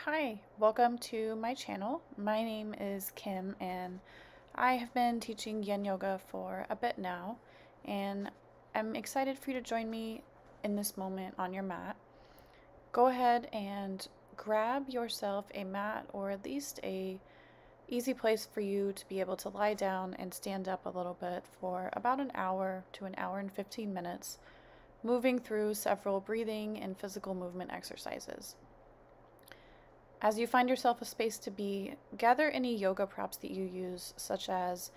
Hi, welcome to my channel. My name is Kim and I have been teaching Yin Yoga for a bit now, and I'm excited for you to join me in this moment on your mat. Go ahead and grab yourself a mat, or at least a easy place for you to be able to lie down and stand up a little bit for about an hour to an hour and 15 minutes, moving through several breathing and physical movement exercises. As you find yourself a space to be, gather any yoga props that you use, such as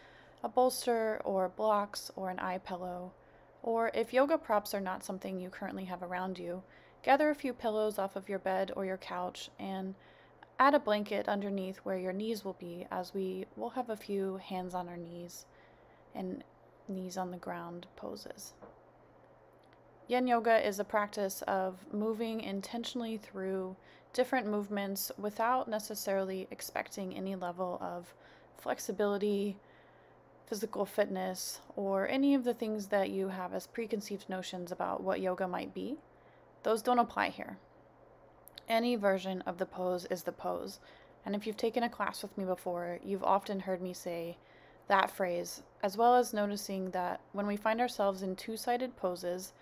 a bolster or blocks or an eye pillow. Or if yoga props are not something you currently have around you, gather a few pillows off of your bed or your couch and add a blanket underneath where your knees will be, as we will have a few hands on our knees and knees on the ground poses. Yin Yoga is a practice of moving intentionally through different movements without necessarily expecting any level of flexibility, physical fitness, or any of the things that you have as preconceived notions about what yoga might be. Those don't apply here. Any version of the pose is the pose. And if you've taken a class with me before, you've often heard me say that phrase, as well as noticing that when we find ourselves in two-sided poses,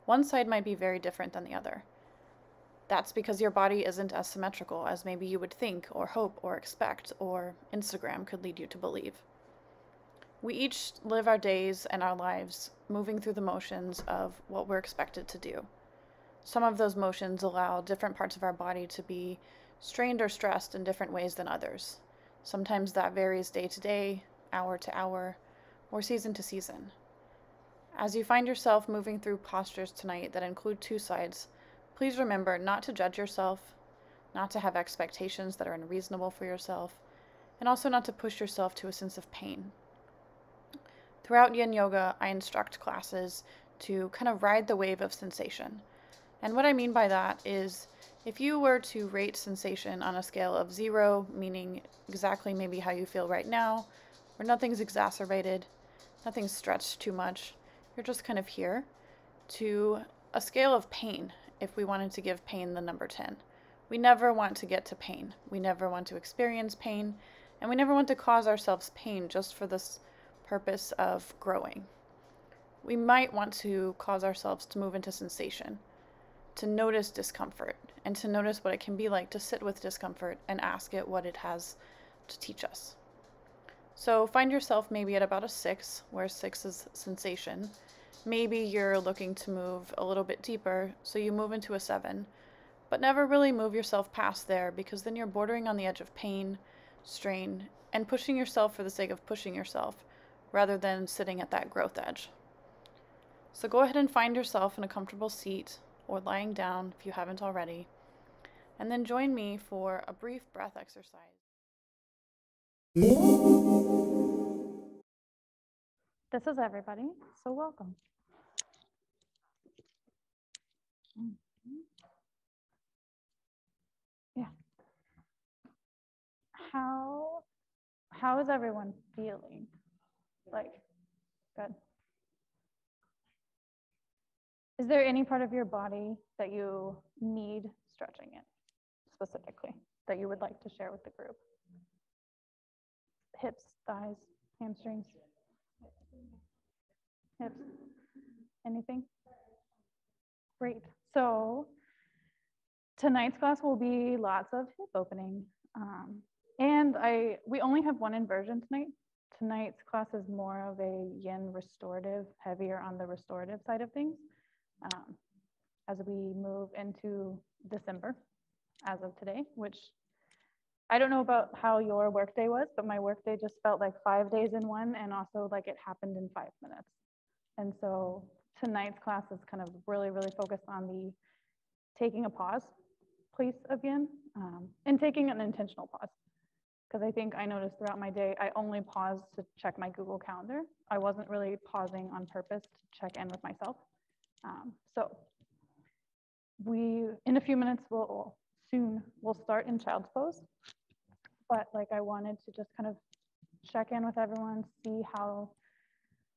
one side might be very different than the other. That's because your body isn't as symmetrical as maybe you would think or hope or expect, or Instagram could lead you to believe. We each live our days and our lives moving through the motions of what we're expected to do. Some of those motions allow different parts of our body to be strained or stressed in different ways than others. Sometimes that varies day to day, hour to hour, or season to season. As you find yourself moving through postures tonight that include two sides, please remember not to judge yourself, not to have expectations that are unreasonable for yourself, and also not to push yourself to a sense of pain. Throughout Yin Yoga, I instruct classes to kind of ride the wave of sensation. And what I mean by that is, if you were to rate sensation on a scale of 0, meaning exactly maybe how you feel right now, where nothing's exacerbated, nothing's stretched too much, you're just kind of here, to a scale of pain, if we wanted to give pain the number 10. We never want to get to pain. We never want to experience pain, and we never want to cause ourselves pain just for this purpose of growing. We might want to cause ourselves to move into sensation, to notice discomfort, and to notice what it can be like to sit with discomfort and ask it what it has to teach us. So find yourself maybe at about a 6, where 6 is sensation. Maybe you're looking to move a little bit deeper, so you move into a 7, but never really move yourself past there, because then you're bordering on the edge of pain, strain, and pushing yourself for the sake of pushing yourself, rather than sitting at that growth edge. So go ahead and find yourself in a comfortable seat, or lying down if you haven't already, and then join me for a brief breath exercise. This is everybody, so welcome. Yeah. How is everyone feeling? Like, good. Is there any part of your body that you need stretching in specifically that you would like to share with the group? Hips, thighs, hamstrings, hips, anything? Great. So tonight's class will be lots of hip opening. And we only have one inversion tonight. Tonight's class is more of a yin restorative, heavier on the restorative side of things, as we move into December as of today, which I don't know about how your workday was, but my workday just felt like 5 days in one, and also like it happened in 5 minutes. And so tonight's class is kind of really, really focused on the taking a pause place of yin, and taking an intentional pause. Because I think I noticed throughout my day, I only paused to check my Google Calendar. I wasn't really pausing on purpose to check in with myself. So in a few minutes, we'll start in child's pose. But like, I wanted to just kind of check in with everyone, see how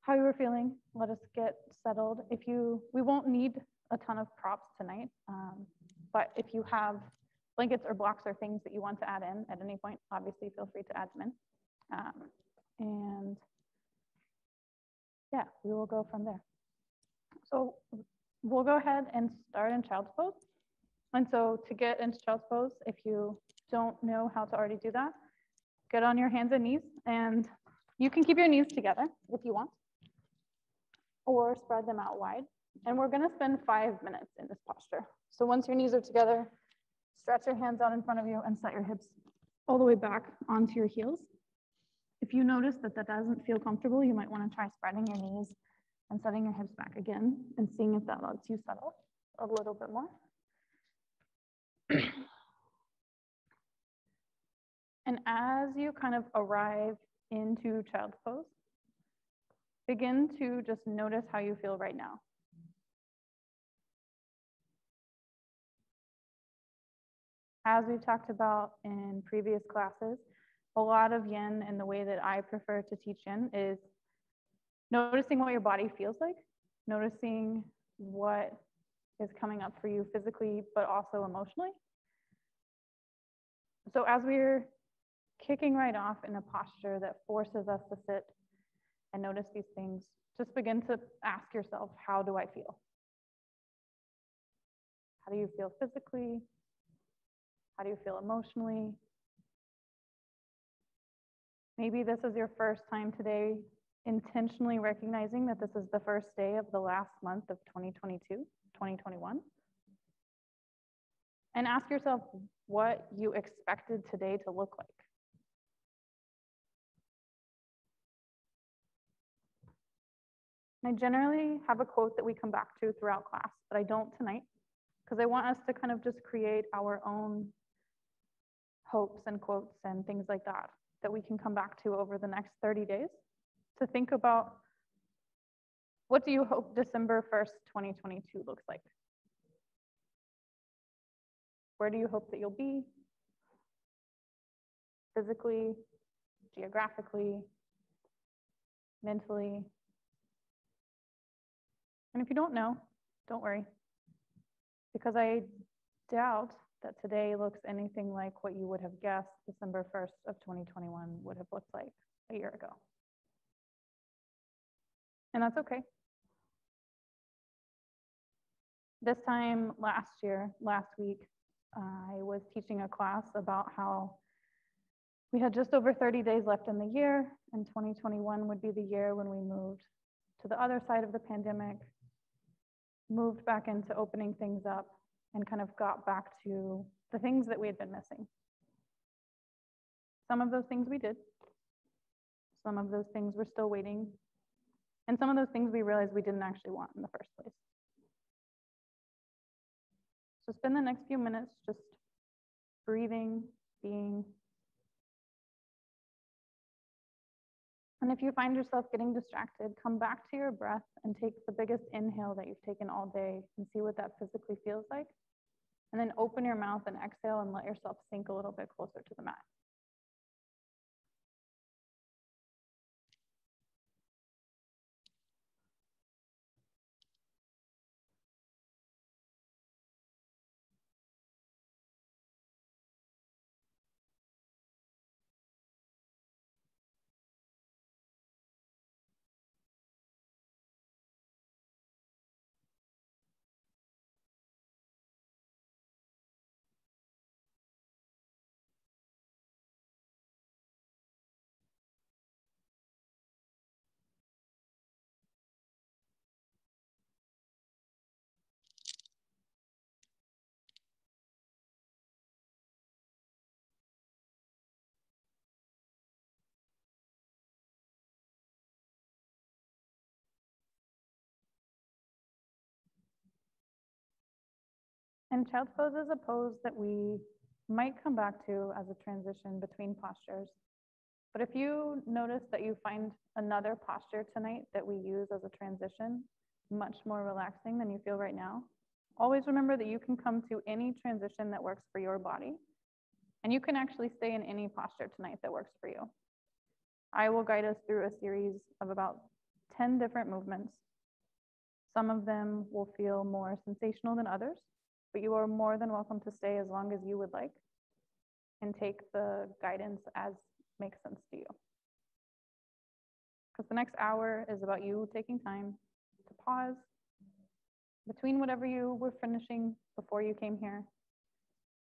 you were feeling. Let us get settled. We won't need a ton of props tonight, but if you have blankets or blocks or things that you want to add in at any point, obviously feel free to add them in. And yeah, we will go from there. So we'll go ahead and start in child's pose. And so to get into child's pose, if you don't know how to already do that, get on your hands and knees, and you can keep your knees together if you want, or spread them out wide. And we're gonna spend 5 minutes in this posture. So once your knees are together, stretch your hands out in front of you and set your hips all the way back onto your heels. If you notice that that doesn't feel comfortable, you might want to try spreading your knees and setting your hips back again and seeing if that lets you settle a little bit more. And as you kind of arrive into child's pose, begin to just notice how you feel right now. As we've talked about in previous classes, a lot of yin and the way that I prefer to teach yin is noticing what your body feels like, noticing what is coming up for you physically, but also emotionally. So as we're kicking right off in a posture that forces us to sit and notice these things, just begin to ask yourself, how do I feel? How do you feel physically? How do you feel emotionally? Maybe this is your first time today intentionally recognizing that this is the first day of the last month of 2022, 2021. And ask yourself what you expected today to look like. I generally have a quote that we come back to throughout class, but I don't tonight, because I want us to kind of just create our own hopes and quotes and things like that we can come back to over the next 30 days to think about, what do you hope December 1st, 2022 looks like? Where do you hope that you'll be? Physically, geographically, mentally. And if you don't know, don't worry, because I doubt that today looks anything like what you would have guessed December 1st of 2021 would have looked like a year ago. And that's okay. This time last week, I was teaching a class about how we had just over 30 days left in the year, and 2021 would be the year when we moved to the other side of the pandemic, moved back into opening things up, and kind of got back to the things that we had been missing. Some of those things we did. Some of those things we're still waiting. And some of those things we realized we didn't actually want in the first place. So spend the next few minutes just breathing, being. And if you find yourself getting distracted, come back to your breath and take the biggest inhale that you've taken all day and see what that physically feels like. And then open your mouth and exhale and let yourself sink a little bit closer to the mat. And child's pose is a pose that we might come back to as a transition between postures. But if you notice that you find another posture tonight that we use as a transition, much more relaxing than you feel right now, always remember that you can come to any transition that works for your body. And you can actually stay in any posture tonight that works for you. I will guide us through a series of about 10 different movements. Some of them will feel more sensational than others. but you are more than welcome to stay as long as you would like and take the guidance as makes sense to you. Because the next hour is about you taking time to pause between whatever you were finishing before you came here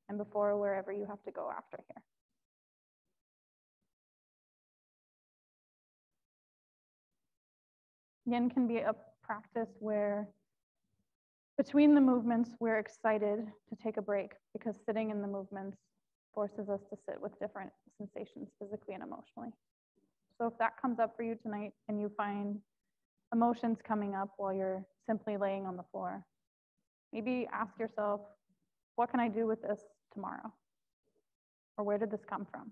and before wherever you have to go after here. Yin can be a practice where between the movements, we're excited to take a break because sitting in the movements forces us to sit with different sensations physically and emotionally. So if that comes up for you tonight and you find emotions coming up while you're simply laying on the floor, maybe ask yourself, what can I do with this tomorrow? Or where did this come from?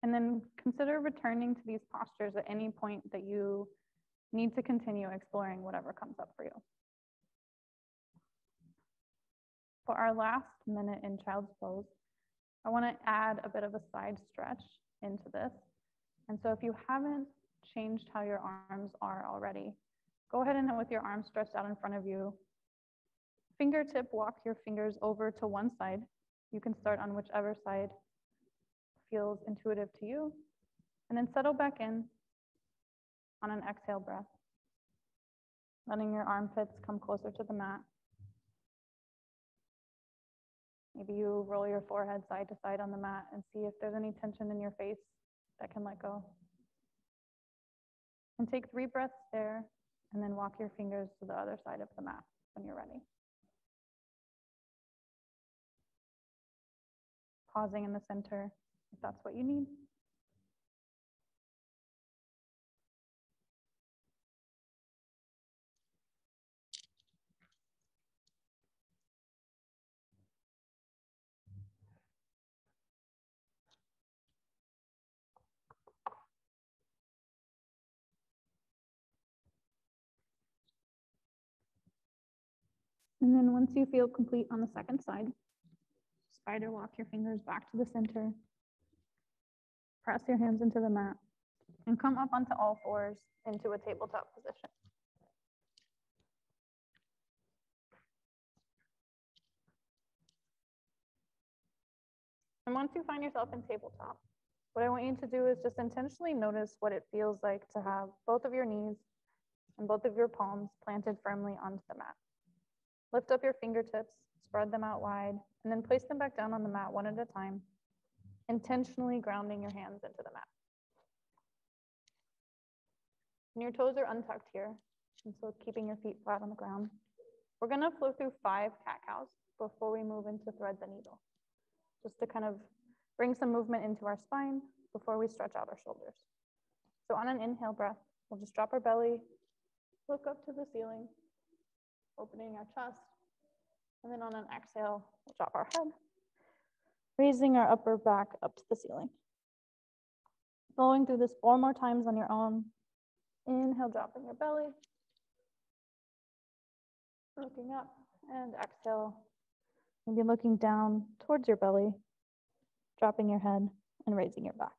And then consider returning to these postures at any point that you need to continue exploring whatever comes up for you. For our last minute in child's pose, I want to add a bit of a side stretch into this. And so if you haven't changed how your arms are already, go ahead and with your arms stretched out in front of you, fingertip walk your fingers over to one side. You can start on whichever side feels intuitive to you, and then settle back in on an exhale breath, letting your armpits come closer to the mat. Maybe you roll your forehead side to side on the mat and see if there's any tension in your face that can let go. And take 3 breaths there, and then walk your fingers to the other side of the mat when you're ready. Pausing in the center if that's what you need. And then once you feel complete on the second side, spider walk your fingers back to the center. Press your hands into the mat and come up onto all fours into a tabletop position. And once you find yourself in tabletop, what I want you to do is just intentionally notice what it feels like to have both of your knees and both of your palms planted firmly onto the mat. Lift up your fingertips, spread them out wide, and then place them back down on the mat one at a time, intentionally grounding your hands into the mat. And your toes are untucked here, and so keeping your feet flat on the ground. We're gonna flow through 5 cat-cows before we move into thread the needle, just to kind of bring some movement into our spine before we stretch out our shoulders. So on an inhale breath, we'll just drop our belly, look up to the ceiling, opening our chest. And then on an exhale, we'll drop our head, raising our upper back up to the ceiling. Flowing through this 4 more times on your own. Inhale, dropping your belly, looking up, and exhale. Maybe looking down towards your belly, dropping your head, and raising your back.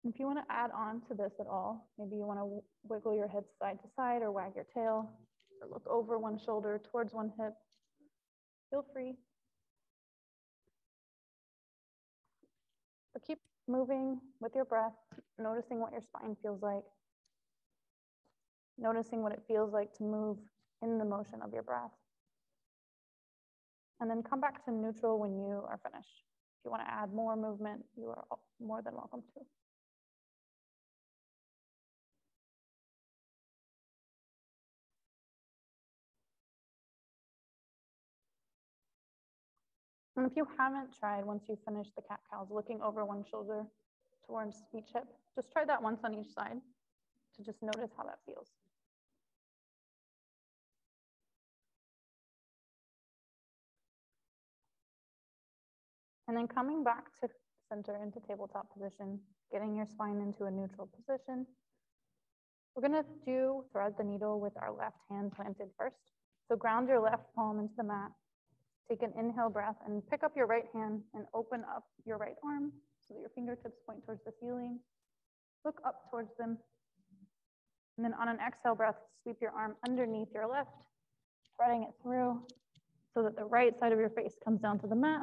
If you want to add on to this at all, maybe you want to wiggle your hips side to side or wag your tail, or look over one shoulder towards one hip, feel free. But keep moving with your breath, noticing what your spine feels like, noticing what it feels like to move in the motion of your breath. And then come back to neutral when you are finished. If you want to add more movement, you are more than welcome to. And if you haven't tried, once you finish the cat-cows, looking over one shoulder towards each hip, just try that once on each side to just notice how that feels. And then coming back to center into tabletop position, getting your spine into a neutral position. We're gonna do thread the needle with our left hand planted first. So ground your left palm into the mat. Take an inhale breath and pick up your right hand and open up your right arm so that your fingertips point towards the ceiling. Look up towards them. And then on an exhale breath, sweep your arm underneath your left threading it through so that the right side of your face comes down to the mat.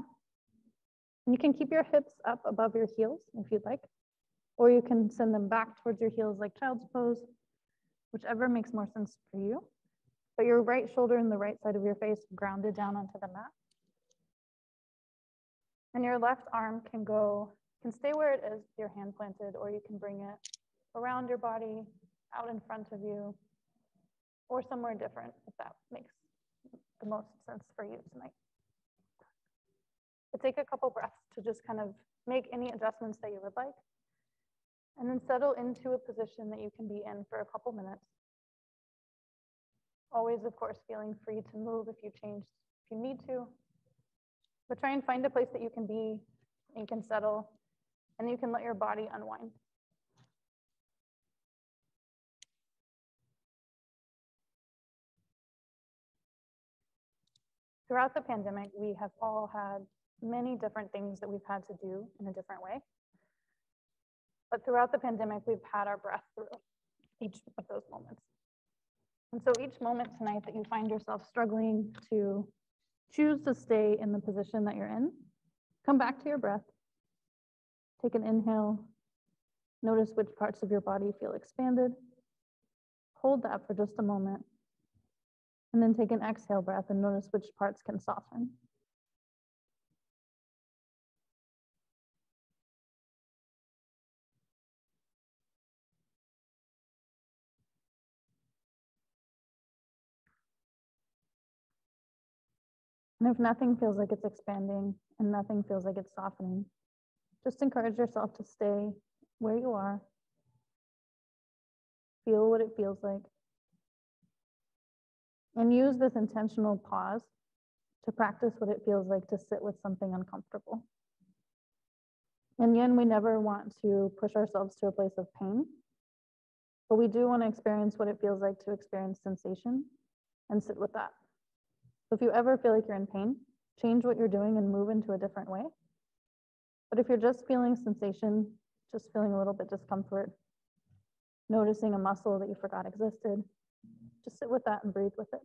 And you can keep your hips up above your heels if you'd like, or you can send them back towards your heels like child's pose, whichever makes more sense for you. But your right shoulder and the right side of your face grounded down onto the mat. And your left arm can stay where it is with your hand planted, or you can bring it around your body, out in front of you, or somewhere different if that makes the most sense for you tonight. But take a couple breaths to just kind of make any adjustments that you would like, and then settle into a position that you can be in for a couple minutes. Always, of course, feeling free to move if you need to. But try and find a place that you can be, and you can settle, and you can let your body unwind. Throughout the pandemic, we have all had many different things that we've had to do in a different way. But throughout the pandemic, we've had our breath through each of those moments. And so each moment tonight that you find yourself struggling to choose to stay in the position that you're in, come back to your breath. Take an inhale. Notice which parts of your body feel expanded. Hold that for just a moment. And then take an exhale breath and notice which parts can soften. And if nothing feels like it's expanding and nothing feels like it's softening, just encourage yourself to stay where you are. Feel what it feels like. And use this intentional pause to practice what it feels like to sit with something uncomfortable. In yin, we never want to push ourselves to a place of pain, but we do want to experience what it feels like to experience sensation and sit with that. So if you ever feel like you're in pain, change what you're doing and move into a different way. But if you're just feeling sensation, just feeling a little bit discomfort, noticing a muscle that you forgot existed, just sit with that and breathe with it.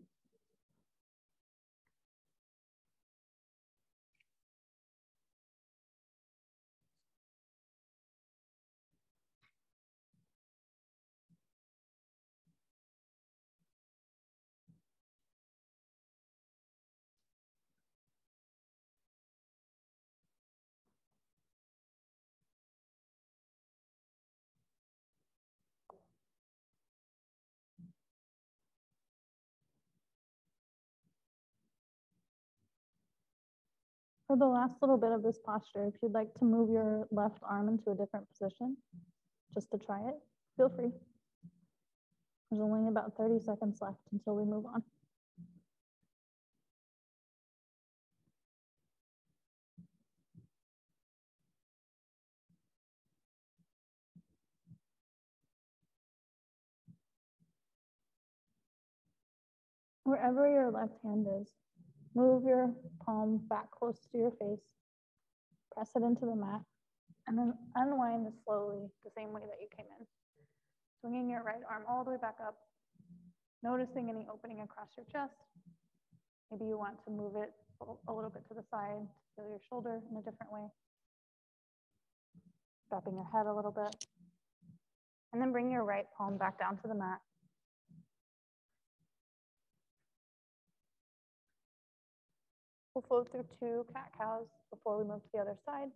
For the last little bit of this posture, if you'd like to move your left arm into a different position, just to try it, feel free. There's only about 30 seconds left until we move on. Wherever your left hand is, move your palm back close to your face, press it into the mat, and then unwind it slowly the same way that you came in. Swinging your right arm all the way back up, noticing any opening across your chest. Maybe you want to move it a little bit to the side, to feel your shoulder in a different way. Dropping your head a little bit. And then bring your right palm back down to the mat. We'll flow through 2 cat-cows before we move to the other side.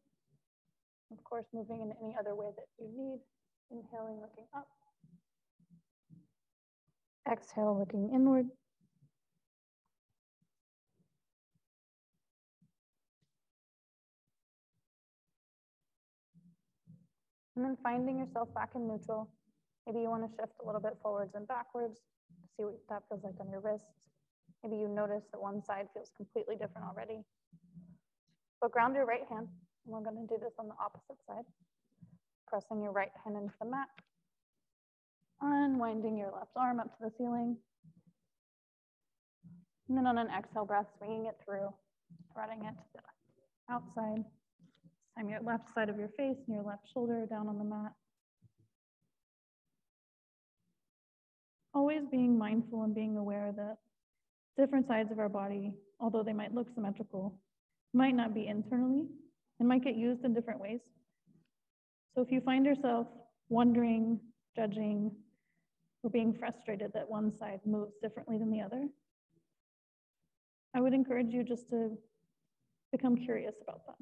Of course, moving in any other way that you need. Inhaling, looking up. Exhale, looking inward. And then finding yourself back in neutral. Maybe you want to shift a little bit forwards and backwards to see what that feels like on your wrists. Maybe you notice that one side feels completely different already. But ground your right hand. And we're going to do this on the opposite side. Pressing your right hand into the mat. Unwinding your left arm up to the ceiling. And then on an exhale breath, swinging it through, threading it to the outside. This time your left side of your face and your left shoulder down on the mat. Always being mindful and being aware that different sides of our body, although they might look symmetrical, might not be internally and might get used in different ways. So if you find yourself wondering, judging, or being frustrated that one side moves differently than the other, I would encourage you just to become curious about that.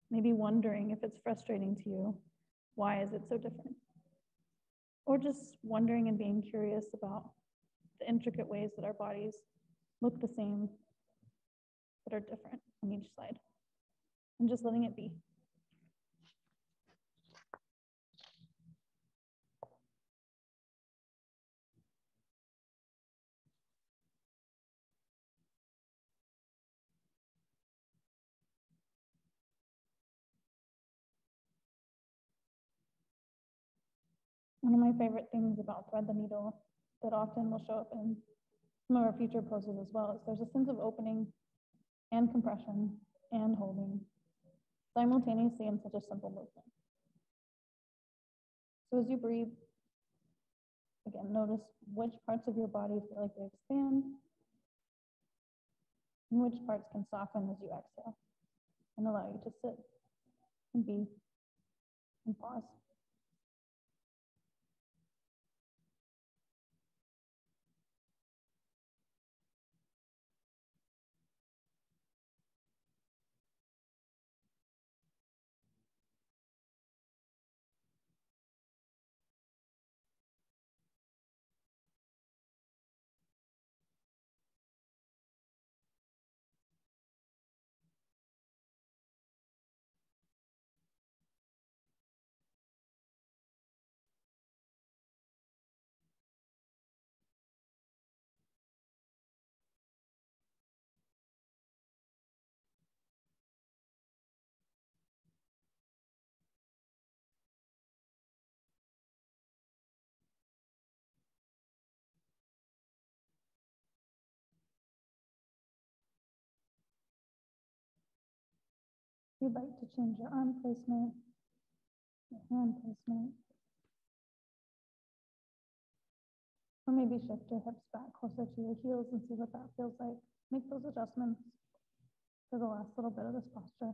Maybe wondering if it's frustrating to you, why is it so different? Or just wondering and being curious about the intricate ways that our bodies look the same, but are different on each side, and just letting it be. One of my favorite things about thread the needle that often will show up in some of our future poses as well is there's a sense of opening and compression and holding simultaneously in such a simple movement. So as you breathe, again, notice which parts of your body feel like they expand and which parts can soften as you exhale and allow you to sit and be and pause. If you'd like to change your arm placement, your hand placement, or maybe shift your hips back closer to your heels and see what that feels like. Make those adjustments for the last little bit of this posture.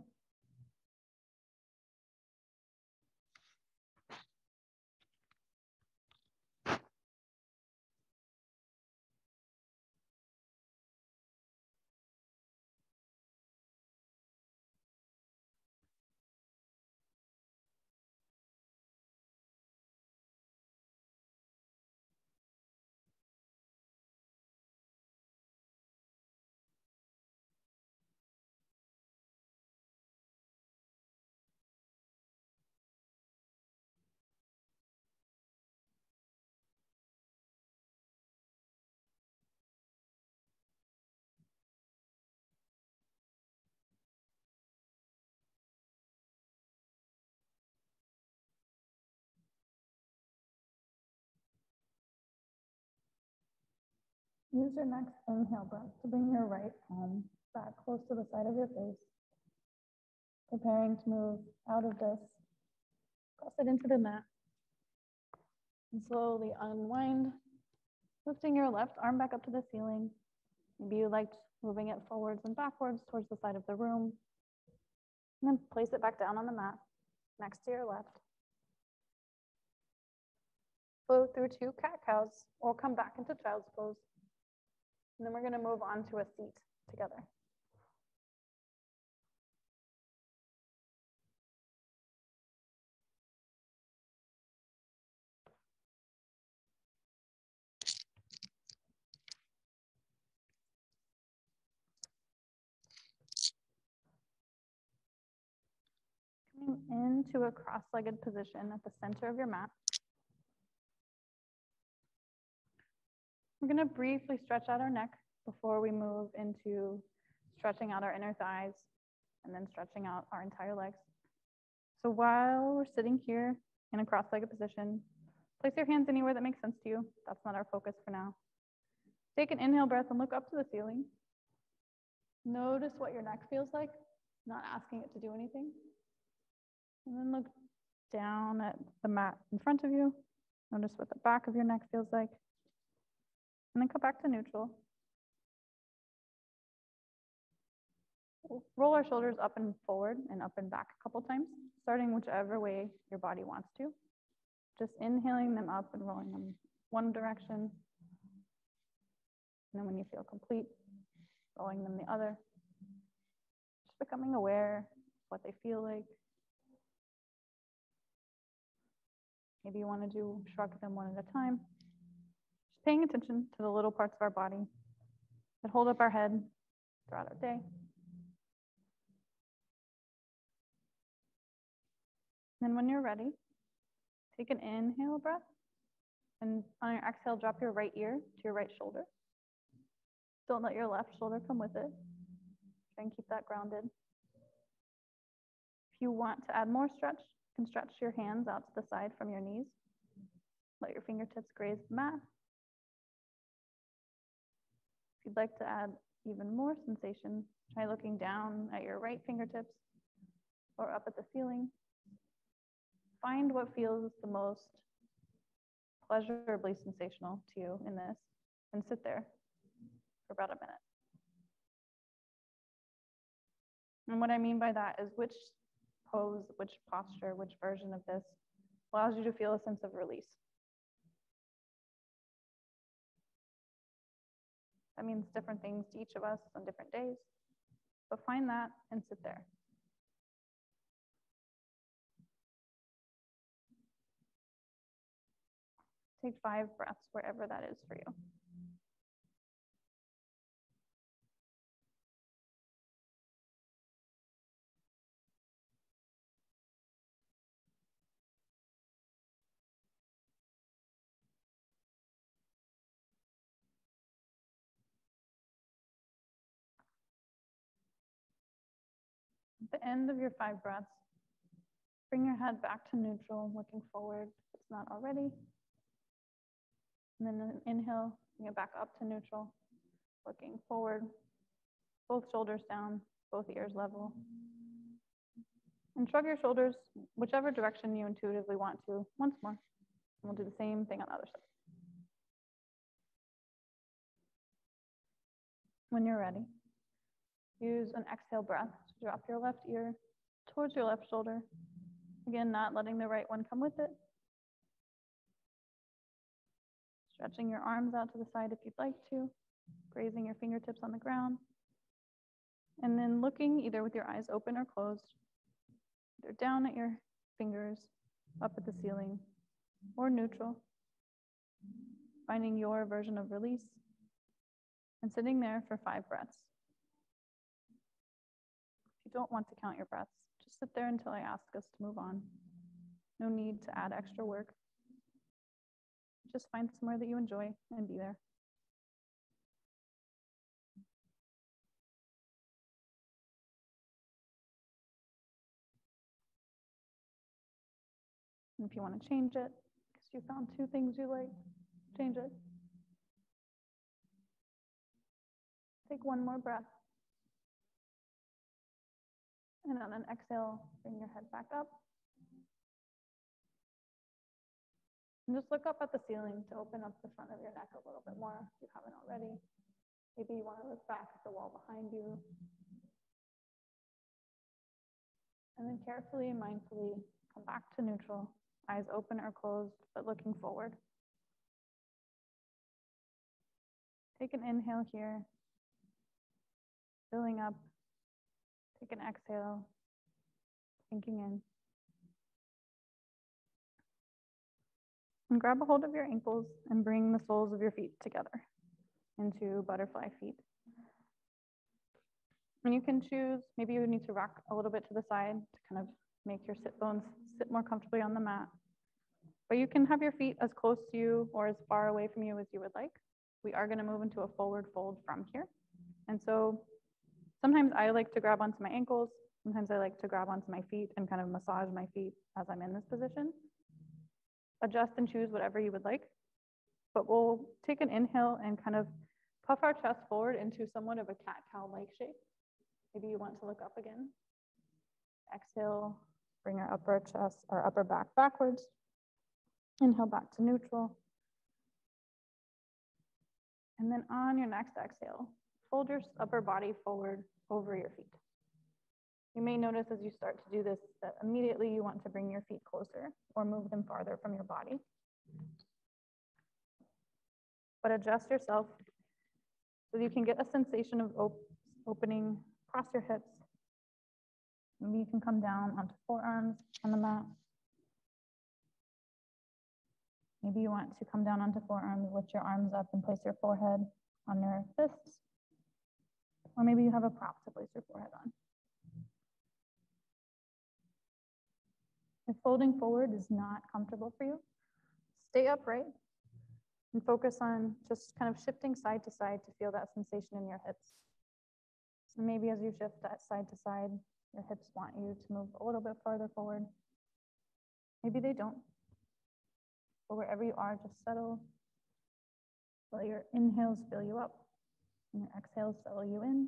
Use your next inhale breath to bring your right palm back close to the side of your face, preparing to move out of this, press it into the mat, and slowly unwind, lifting your left arm back up to the ceiling. Maybe you liked moving it forwards and backwards towards the side of the room, and then place it back down on the mat next to your left. Flow through 2 cat-cows or come back into child's pose. And then we're going to move on to a seat together. Coming into a cross-legged position at the center of your mat. We're going to briefly stretch out our neck before we move into stretching out our inner thighs and then stretching out our entire legs. So while we're sitting here in a cross-legged position, place your hands anywhere that makes sense to you. That's not our focus for now. Take an inhale breath and look up to the ceiling. Notice what your neck feels like, not asking it to do anything. And then look down at the mat in front of you. Notice what the back of your neck feels like. And then come back to neutral. We'll roll our shoulders up and forward and up and back a couple times, starting whichever way your body wants to. Just inhaling them up and rolling them one direction. And then when you feel complete, rolling them the other. Just becoming aware of what they feel like. Maybe you want to shrug them one at a time. Just paying attention to the little parts of our body that hold up our head throughout our day. Then when you're ready, take an inhale breath. And on your exhale, drop your right ear to your right shoulder. Don't let your left shoulder come with it. Try and keep that grounded. If you want to add more stretch, you can stretch your hands out to the side from your knees. Let your fingertips graze the mat. If you'd like to add even more sensation, try looking down at your right fingertips or up at the ceiling. Find what feels the most pleasurably sensational to you in this and sit there for about a minute. And what I mean by that is which pose, which posture, which version of this allows you to feel a sense of release. That means different things to each of us on different days, but find that and sit there. Take 5 breaths wherever that is for you. At the end of your 5 breaths, bring your head back to neutral, looking forward if it's not already. And then an inhale, bring it back up to neutral, looking forward, both shoulders down, both ears level. And shrug your shoulders whichever direction you intuitively want to once more. And we'll do the same thing on the other side. When you're ready, use an exhale breath to drop your left ear towards your left shoulder. Again, not letting the right one come with it. Stretching your arms out to the side if you'd like to, grazing your fingertips on the ground. And then looking either with your eyes open or closed, either down at your fingers, up at the ceiling, or neutral. Finding your version of release and sitting there for 5 breaths. If you don't want to count your breaths, just sit there until I ask us to move on. No need to add extra work. Just find somewhere that you enjoy and be there. And if you want to change it, because you found 2 things you like, change it. Take 1 more breath. And on an exhale, bring your head back up. And just look up at the ceiling to open up the front of your neck a little bit more if you haven't already. Maybe you want to look back at the wall behind you. And then carefully and mindfully come back to neutral, eyes open or closed, but looking forward. Take an inhale here, filling up. Take an exhale, sinking in. And grab a hold of your ankles and bring the soles of your feet together into butterfly feet. And you can choose, maybe you need to rock a little bit to the side to kind of make your sit bones sit more comfortably on the mat. But you can have your feet as close to you or as far away from you as you would like. We are going to move into a forward fold from here. And so sometimes I like to grab onto my ankles. Sometimes I like to grab onto my feet and kind of massage my feet as I'm in this position. Adjust and choose whatever you would like. But we'll take an inhale and kind of puff our chest forward into somewhat of a cat-cow-like shape. Maybe you want to look up again. Exhale, bring our upper back backwards. Inhale back to neutral. And then on your next exhale, fold your upper body forward over your feet. You may notice as you start to do this that immediately you want to bring your feet closer or move them farther from your body. But adjust yourself so you can get a sensation of opening across your hips. Maybe you can come down onto forearms on the mat. Maybe you want to come down onto forearms, lift your arms up and place your forehead on your fists. Or maybe you have a prop to place your forehead on. If folding forward is not comfortable for you, stay upright and focus on just kind of shifting side to side to feel that sensation in your hips. And maybe as you shift that side to side, your hips want you to move a little bit farther forward. Maybe they don't. But wherever you are, just settle. Let your inhales fill you up and your exhales settle you in.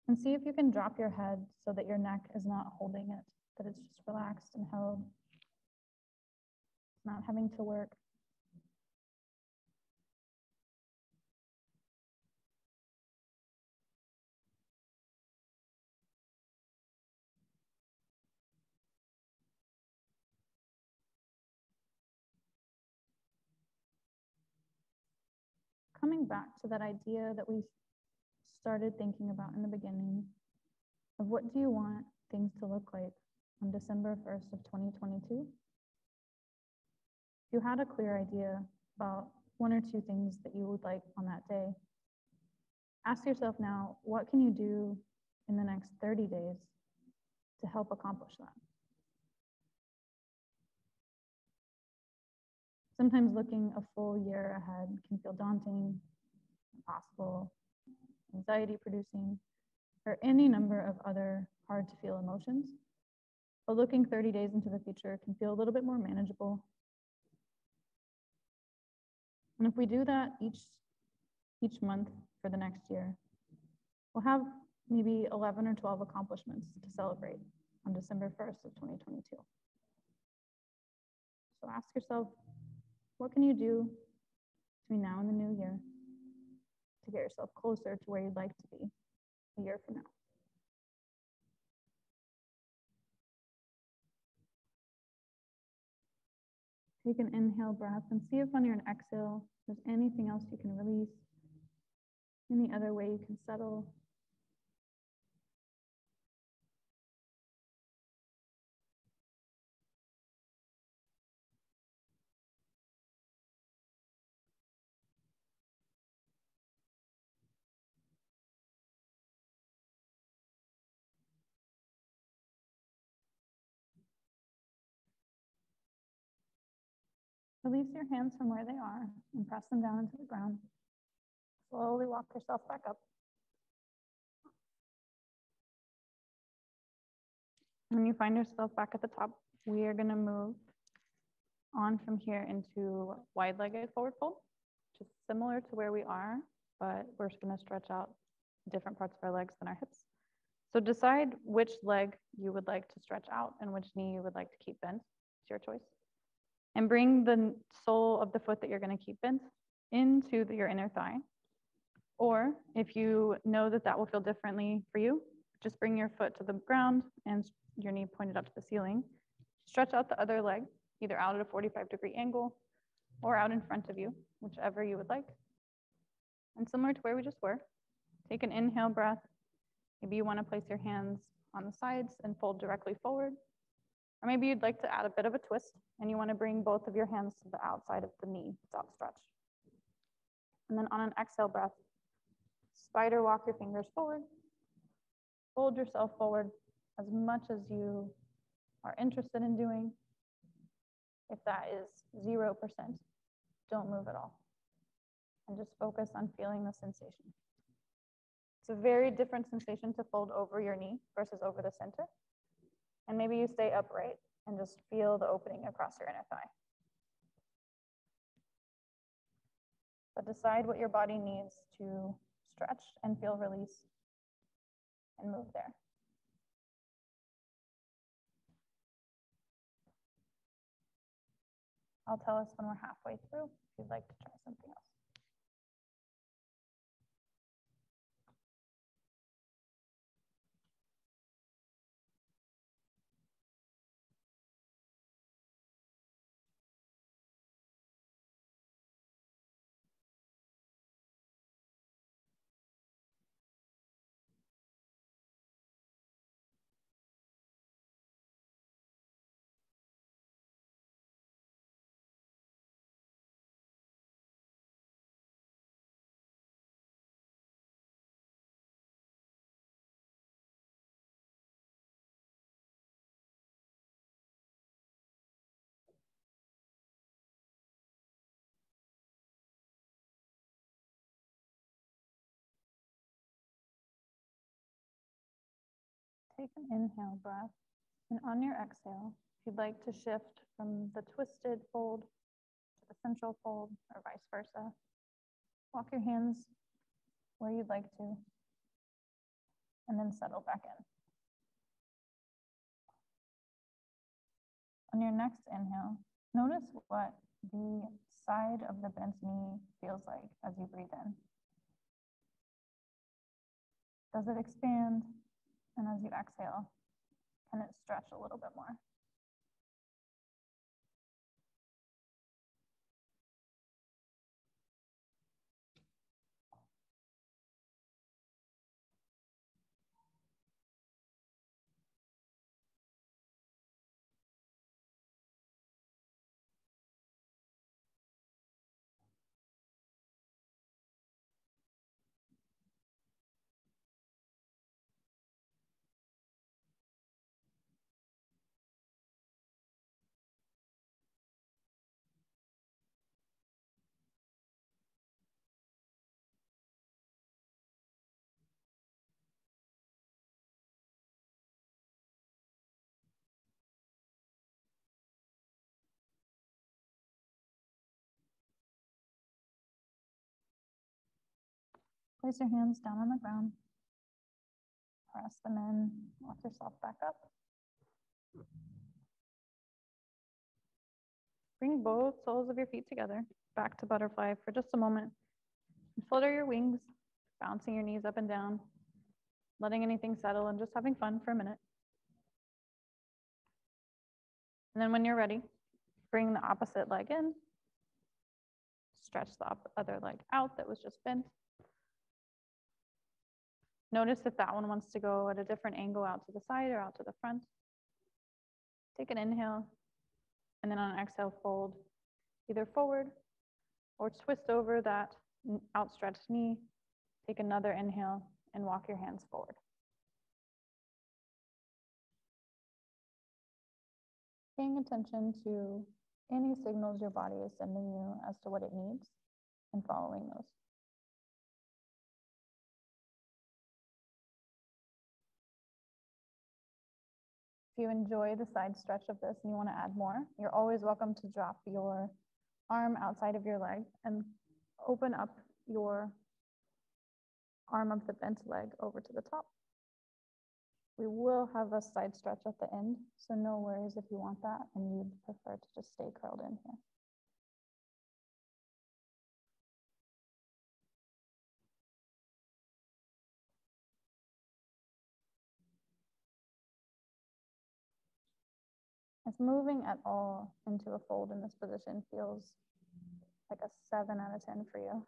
And see if you can drop your head so that your neck is not holding it, that it's just relaxed and held. It's not having to work. Coming back to that idea that we started thinking about in the beginning of what do you want things to look like on December 1st of 2022? If you had a clear idea about one or two things that you would like on that day, ask yourself now, what can you do in the next 30 days to help accomplish that? Sometimes looking a full year ahead can feel daunting, impossible, anxiety producing, or any number of other hard to feel emotions. But looking 30 days into the future can feel a little bit more manageable. And if we do that each month for the next year, we'll have maybe 11 or 12 accomplishments to celebrate on December 1st of 2022. So ask yourself, what can you do between now and the new year to get yourself closer to where you'd like to be a year from now? Take an inhale breath and see if on your exhale, there's anything else you can release, any other way you can settle. Release your hands from where they are and press them down into the ground. Slowly walk yourself back up. When you find yourself back at the top, we are going to move on from here into wide-legged forward fold, which is similar to where we are, but we're just going to stretch out different parts of our legs than our hips. So decide which leg you would like to stretch out and which knee you would like to keep bent. It's your choice. And bring the sole of the foot that you're going to keep bent into your inner thigh. Or if you know that that will feel differently for you, just bring your foot to the ground and your knee pointed up to the ceiling. Stretch out the other leg, either out at a 45-degree angle or out in front of you, whichever you would like. And similar to where we just were, take an inhale breath. Maybe you want to place your hands on the sides and fold directly forward. Or maybe you'd like to add a bit of a twist and you want to bring both of your hands to the outside of the knee that's outstretched. And then on an exhale breath, spider walk your fingers forward. Fold yourself forward as much as you are interested in doing. If that is 0%, don't move at all. And just focus on feeling the sensation. It's a very different sensation to fold over your knee versus over the center. And maybe you stay upright and just feel the opening across your inner thigh. But decide what your body needs to stretch and feel release and move there. I'll tell us when we're halfway through if you'd like to try something else. Take an inhale breath, and on your exhale, if you'd like to shift from the twisted fold to the central fold or vice versa, walk your hands where you'd like to, and then settle back in. On your next inhale, notice what the side of the bent knee feels like as you breathe in. Does it expand? And as you exhale, can it stretch a little bit more? Place your hands down on the ground. Press them in. Walk yourself back up. Bring both soles of your feet together. Back to butterfly for just a moment. Flutter your wings, bouncing your knees up and down, letting anything settle and just having fun for a minute. And then when you're ready, bring the opposite leg in. Stretch the other leg out that was just bent. Notice if that one wants to go at a different angle out to the side or out to the front. Take an inhale, and then on an exhale, fold either forward or twist over that outstretched knee. Take another inhale and walk your hands forward. Paying attention to any signals your body is sending you as to what it needs and following those. If you enjoy the side stretch of this and you want to add more, you're always welcome to drop your arm outside of your leg and open up your arm of the bent leg over to the top. We will have a side stretch at the end, so no worries if you want that and you'd prefer to just stay curled in here. If moving at all into a fold in this position feels like a 7 out of 10 for you,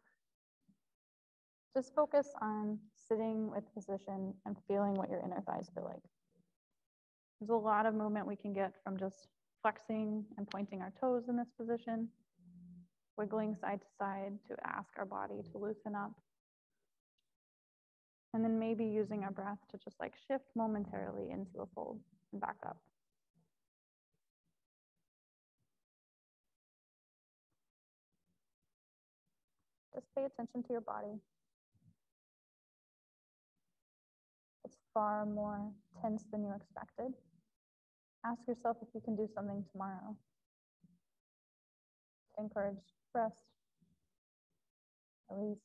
just focus on sitting with position and feeling what your inner thighs feel like. There's a lot of movement we can get from just flexing and pointing our toes in this position, wiggling side to side to ask our body to loosen up, and then maybe using our breath to just like shift momentarily into a fold and back up. Just pay attention to your body. It's far more tense than you expected. Ask yourself if you can do something tomorrow to encourage rest, release.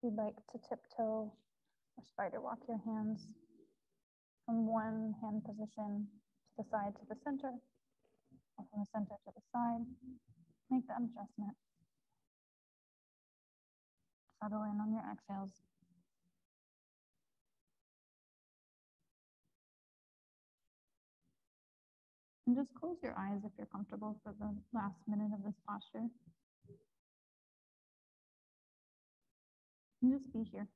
you'd like to tiptoe or spider walk your hands from one hand position to the side to the center, or from the center to the side, make that adjustment. Settle in on your exhales. And just close your eyes if you're comfortable for the last minute of this posture. And just be here.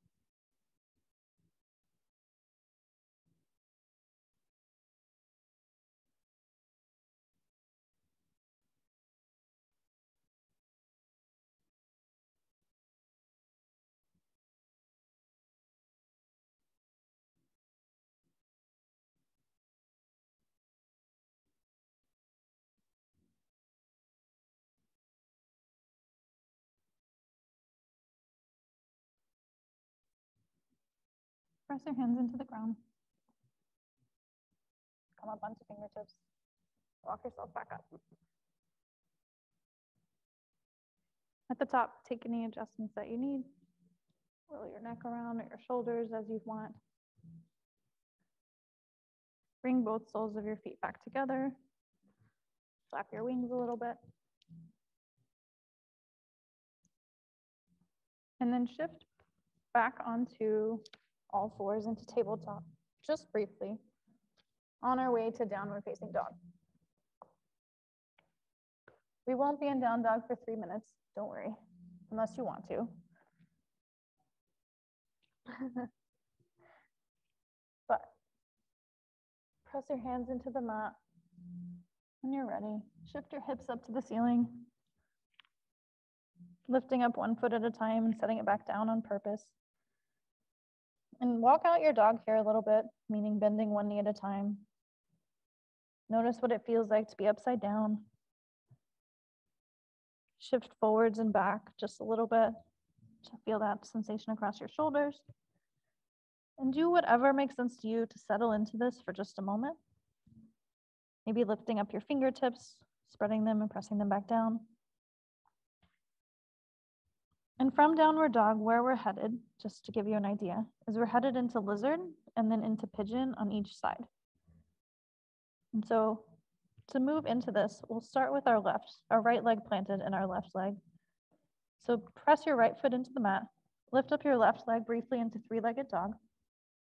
Press your hands into the ground. Come up onto fingertips. Walk yourself back up. At the top, take any adjustments that you need. Roll your neck around or your shoulders as you want. Bring both soles of your feet back together. Flap your wings a little bit. And then shift back onto all fours into tabletop, just briefly, on our way to downward facing dog. We won't be in down dog for 3 minutes, don't worry, unless you want to. But press your hands into the mat when you're ready. Shift your hips up to the ceiling, lifting up one foot at a time and setting it back down on purpose. And walk out your dog here a little bit, meaning bending one knee at a time. Notice what it feels like to be upside down. Shift forwards and back just a little bit to feel that sensation across your shoulders. And do whatever makes sense to you to settle into this for just a moment. Maybe lifting up your fingertips, spreading them and pressing them back down. And from downward dog, where we're headed, just to give you an idea, is we're headed into lizard and then into pigeon on each side. And so to move into this, we'll start with our right leg planted in our left leg. So press your right foot into the mat, lift up your left leg briefly into three-legged dog.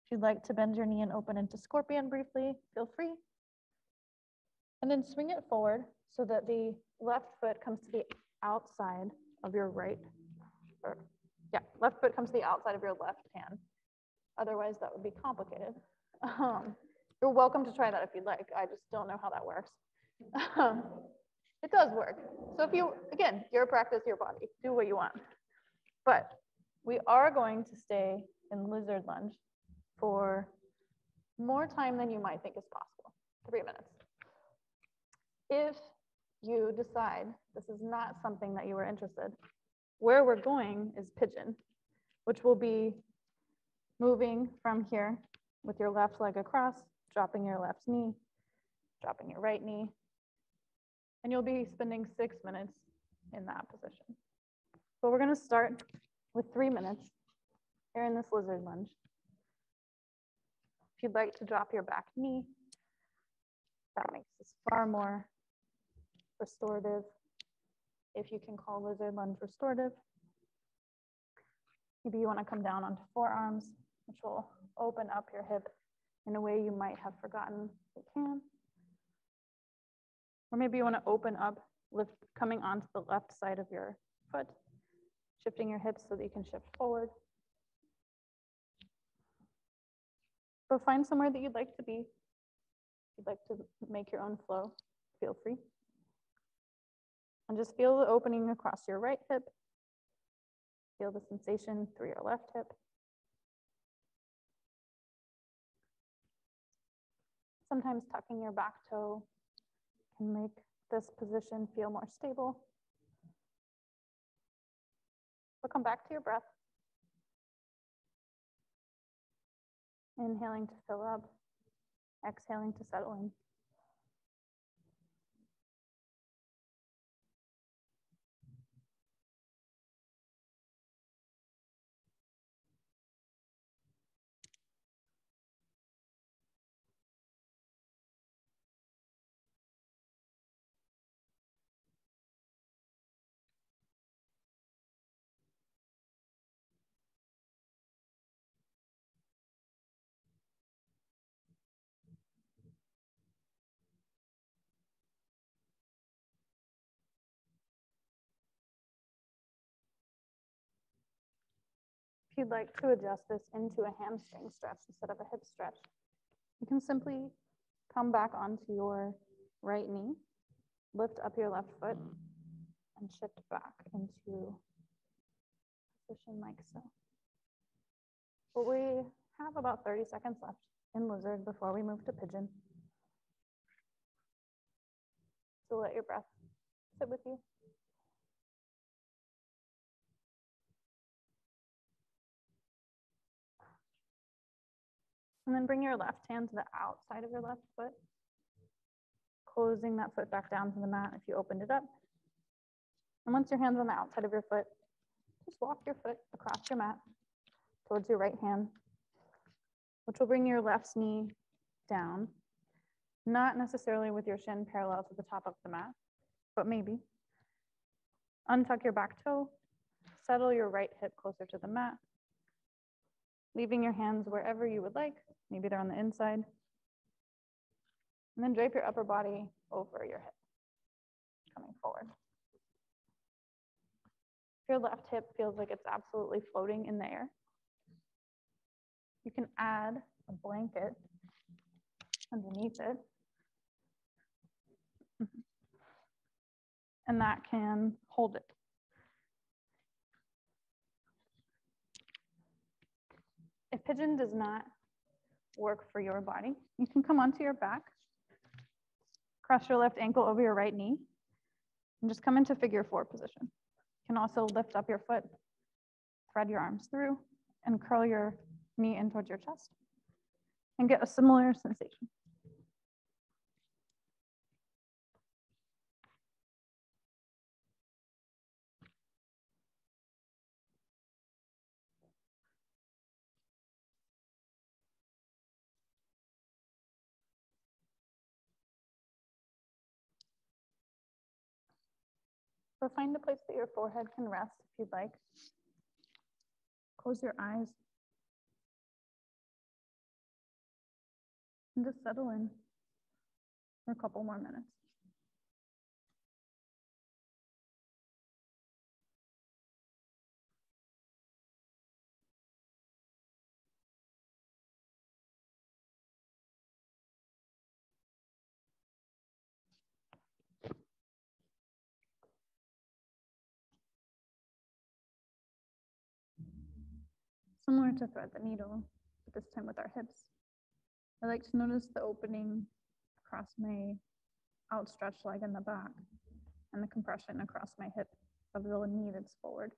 If you'd like to bend your knee and open into scorpion briefly, feel free. And then swing it forward so that the left foot comes to the outside of your left foot comes to the outside of your left hand. Otherwise, that would be complicated. You're welcome to try that if you'd like. I just don't know how that works. It does work. So if you, again, your practice, your body, do what you want. But we are going to stay in lizard lunge for more time than you might think is possible, 3 minutes. If you decide this is not something that you are interested, where we're going is pigeon, which will be moving from here with your left leg across, dropping your left knee, dropping your right knee, and you'll be spending 6 minutes in that position. But we're going to start with 3 minutes here in this lizard lunge. If you'd like to drop your back knee, that makes this far more restorative, if you can call lizard lunge restorative. Maybe you want to come down onto forearms, which will open up your hip in a way you might have forgotten you can. Or maybe you want to open up, coming onto the left side of your foot, shifting your hips so that you can shift forward. But find somewhere that you'd like to be. If you'd like to make your own flow, feel free. And just feel the opening across your right hip. Feel the sensation through your left hip. Sometimes tucking your back toe can make this position feel more stable. But come back to your breath. Inhaling to fill up, exhaling to settle in. you'd like to adjust this into a hamstring stretch instead of a hip stretch, you can simply come back onto your right knee, lift up your left foot, and shift back into position like so. But we have about 30 seconds left in lizard before we move to pigeon. So let your breath sit with you. And then bring your left hand to the outside of your left foot, closing that foot back down to the mat if you opened it up. And once your hand's on the outside of your foot, just walk your foot across your mat towards your right hand, which will bring your left knee down, not necessarily with your shin parallel to the top of the mat, but maybe. Untuck your back toe, settle your right hip closer to the mat, leaving your hands wherever you would like. Maybe they're on the inside. And then drape your upper body over your hip, coming forward. If your left hip feels like it's absolutely floating in the air, you can add a blanket underneath it. And that can hold it. If pigeon does not work for your body, you can come onto your back, cross your left ankle over your right knee, and just come into figure 4 position. You can also lift up your foot, thread your arms through, and curl your knee in towards your chest, and get a similar sensation. So find a place that your forehead can rest if you'd like. Close your eyes. And just settle in for a couple more minutes. Similar to thread the needle, but this time with our hips. I like to notice the opening across my outstretched leg in the back and the compression across my hip of the knee that's forward.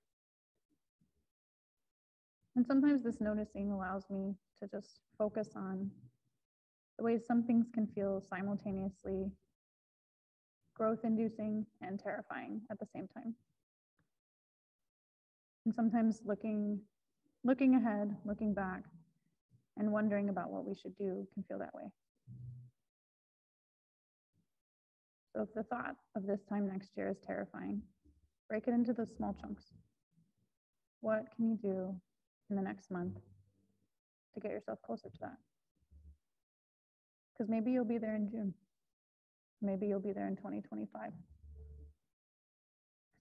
And sometimes this noticing allows me to just focus on the ways some things can feel simultaneously growth-inducing and terrifying at the same time. And sometimes looking ahead, looking back, and wondering about what we should do can feel that way. So if the thought of this time next year is terrifying, break it into those small chunks. What can you do in the next month to get yourself closer to that? Because maybe you'll be there in June. Maybe you'll be there in 2025.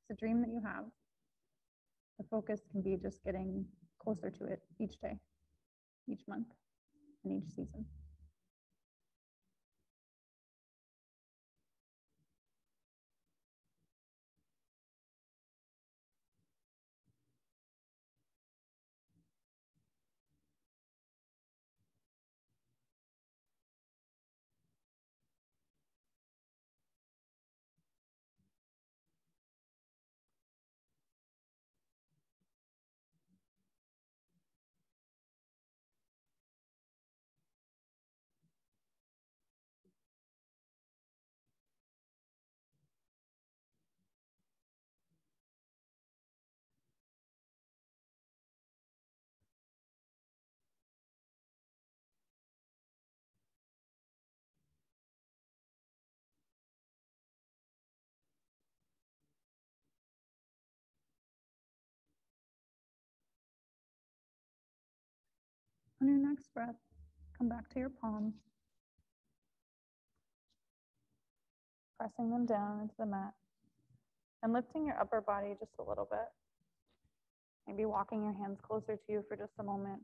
It's a dream that you have. The focus can be just getting closer to it each day, each month, and each season. On your next breath, come back to your palms, pressing them down into the mat and lifting your upper body just a little bit Maybe walking your hands closer to you for just a moment,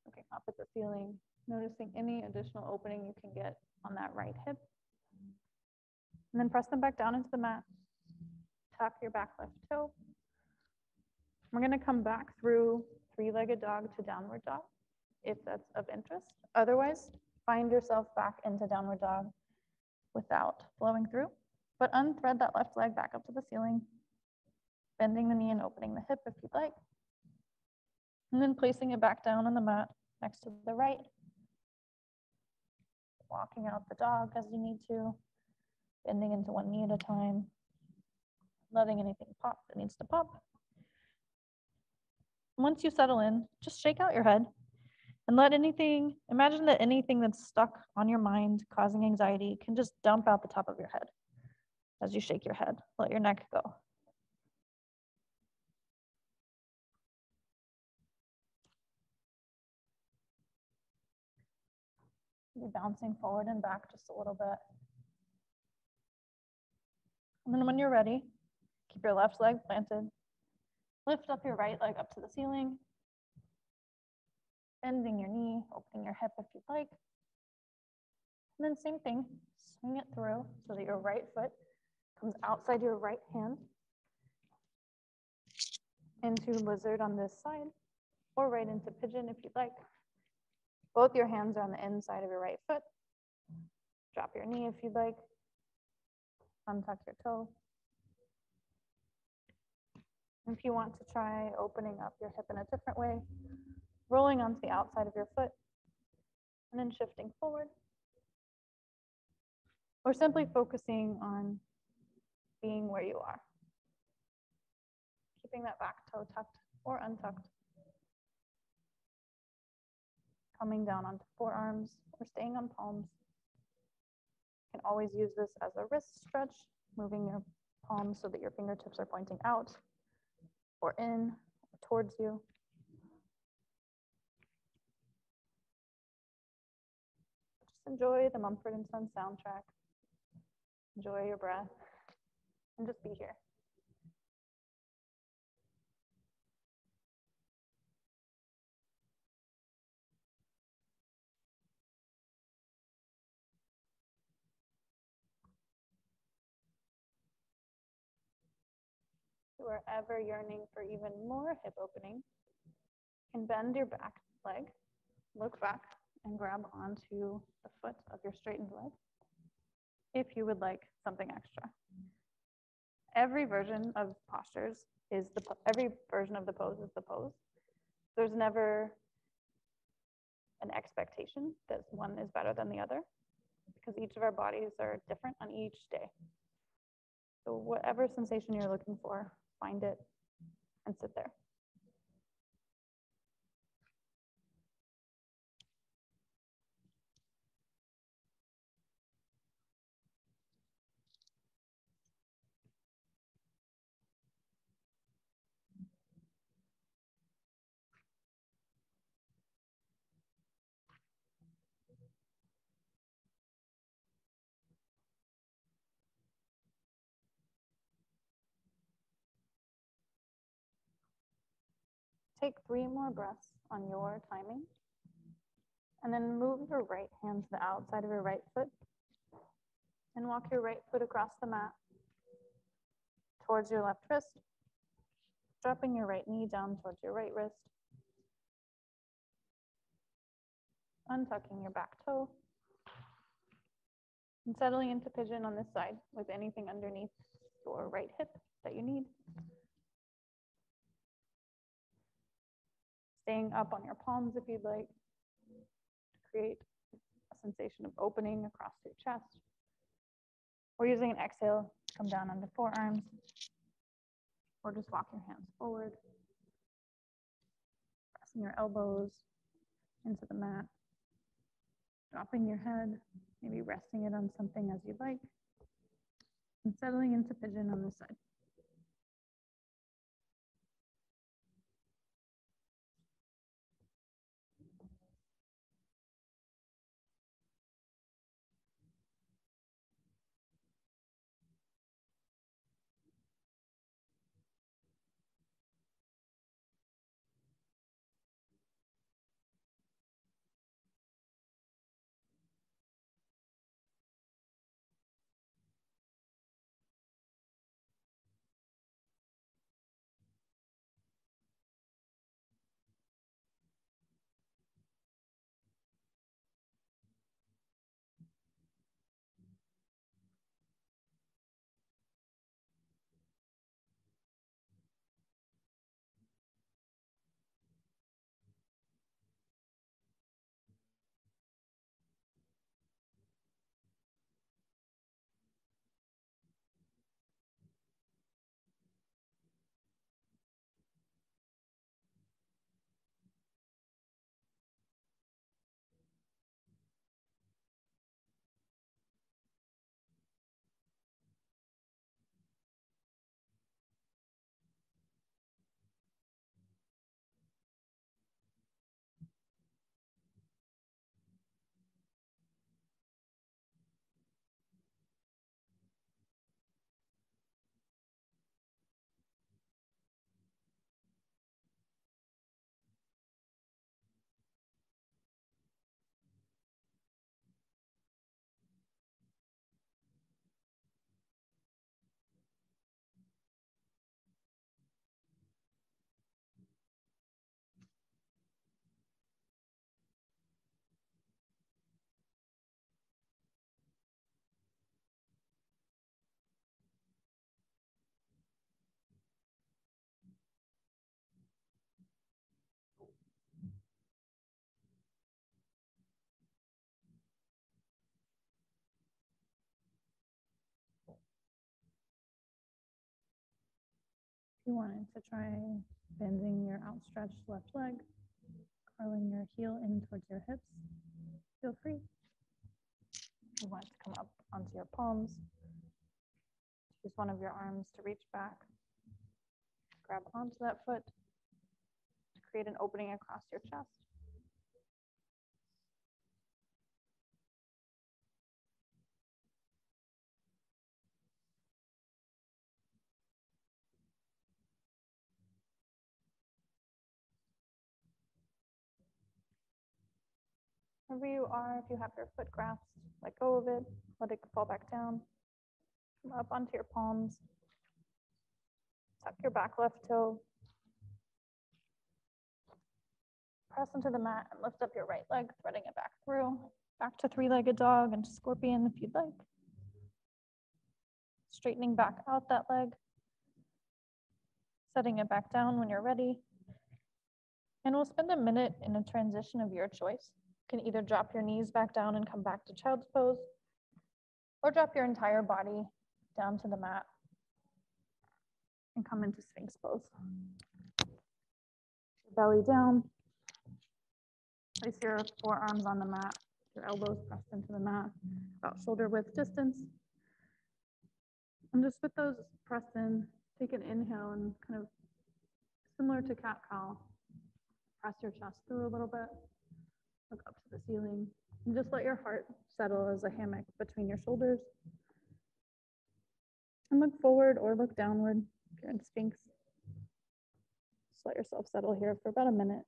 looking up at the ceiling, noticing any additional opening you can get on that right hip. And then press them back down into the mat. Tuck your back left toe. We're going to come back through three-legged dog to downward dog, if that's of interest. Otherwise, find yourself back into downward dog without flowing through, but unthread that left leg back up to the ceiling, bending the knee and opening the hip if you'd like, and then placing it back down on the mat next to the right, walking out the dog as you need to, bending into one knee at a time, letting anything pop that needs to pop. Once you settle in, just shake out your head and let anything, imagine that anything that's stuck on your mind causing anxiety can just dump out the top of your head as you shake your head. Let your neck go. Be bouncing forward and back just a little bit. And then when you're ready, keep your left leg planted. Lift up your right leg up to the ceiling, bending your knee, opening your hip if you'd like. And then same thing, swing it through so that your right foot comes outside your right hand into lizard on this side, or right into pigeon if you'd like. Both your hands are on the inside of your right foot. Drop your knee if you'd like. Untuck your toe. If you want to try opening up your hip in a different way, rolling onto the outside of your foot and then shifting forward, or simply focusing on being where you are. Keeping that back toe tucked or untucked. Coming down onto forearms or staying on palms. You can always use this as a wrist stretch, moving your palms so that your fingertips are pointing out or in or towards you. Just enjoy the Mumford & Sons soundtrack. Enjoy your breath and just be here. If you are ever yearning for even more hip opening, you can bend your back leg, look back, and grab onto the foot of your straightened leg if you would like something extra. Every version of postures is every version of the pose is the pose. There's never an expectation that one is better than the other, because each of our bodies are different on each day. So whatever sensation you're looking for, find it and sit there. Take 3 more breaths on your timing, and then move your right hand to the outside of your right foot and walk your right foot across the mat towards your left wrist, dropping your right knee down towards your right wrist, untucking your back toe, and settling into pigeon on this side with anything underneath your right hip that you need. Staying up on your palms if you'd like to create a sensation of opening across your chest. Or using an exhale, come down onto forearms, or just walk your hands forward, pressing your elbows into the mat, dropping your head, maybe resting it on something as you'd like, and settling into pigeon on this side. you wanted to try bending your outstretched left leg, curling your heel in towards your hips, feel free. You want to come up onto your palms. Use one of your arms to reach back. Grab onto that foot to create an opening across your chest. Wherever you are, if you have your foot grasped, let go of it, let it fall back down. Come up onto your palms. Tuck your back left toe. Press into the mat and lift up your right leg, threading it back through. Back to three-legged dog and scorpion if you'd like. Straightening back out that leg. Setting it back down when you're ready. And we'll spend a minute in a transition of your choice. You can either drop your knees back down and come back to child's pose, or drop your entire body down to the mat and come into Sphinx Pose. Your belly down. Place your forearms on the mat, your elbows pressed into the mat, about shoulder width distance. And just with those pressed in, take an inhale and kind of similar to cat-cow, press your chest through a little bit, look up to the ceiling, and just let your heart settle as a hammock between your shoulders. And look forward or look downward if you're in Sphinx. Just let yourself settle here for about a minute.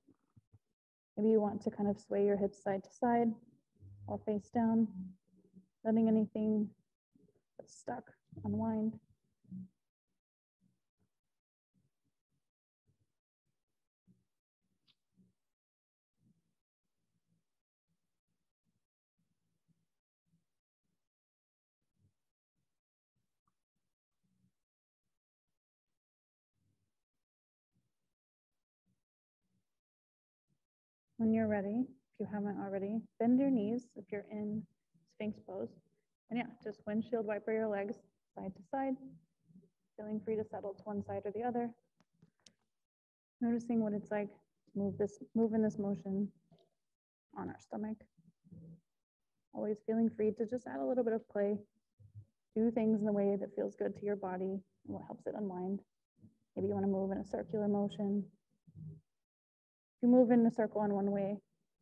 Maybe you want to kind of sway your hips side to side while face down, letting anything that's stuck unwind. When you're ready, if you haven't already, bend your knees if you're in Sphinx Pose. And yeah, just windshield wiper your legs side to side, feeling free to settle to one side or the other. Noticing what it's like to move in this motion on our stomach. Always feeling free to just add a little bit of play. Do things in a way that feels good to your body and what helps it unwind. Maybe you want to move in a circular motion. If you move in a circle in one way,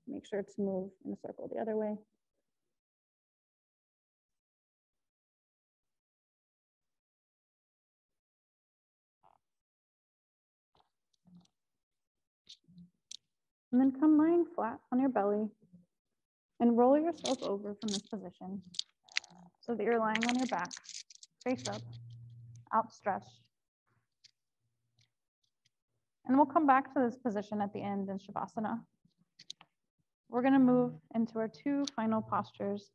make sure to move in a circle the other way. And then come lying flat on your belly and roll yourself over from this position so that you're lying on your back, face up, outstretched. And we'll come back to this position at the end in Shavasana. We're going to move into our two final postures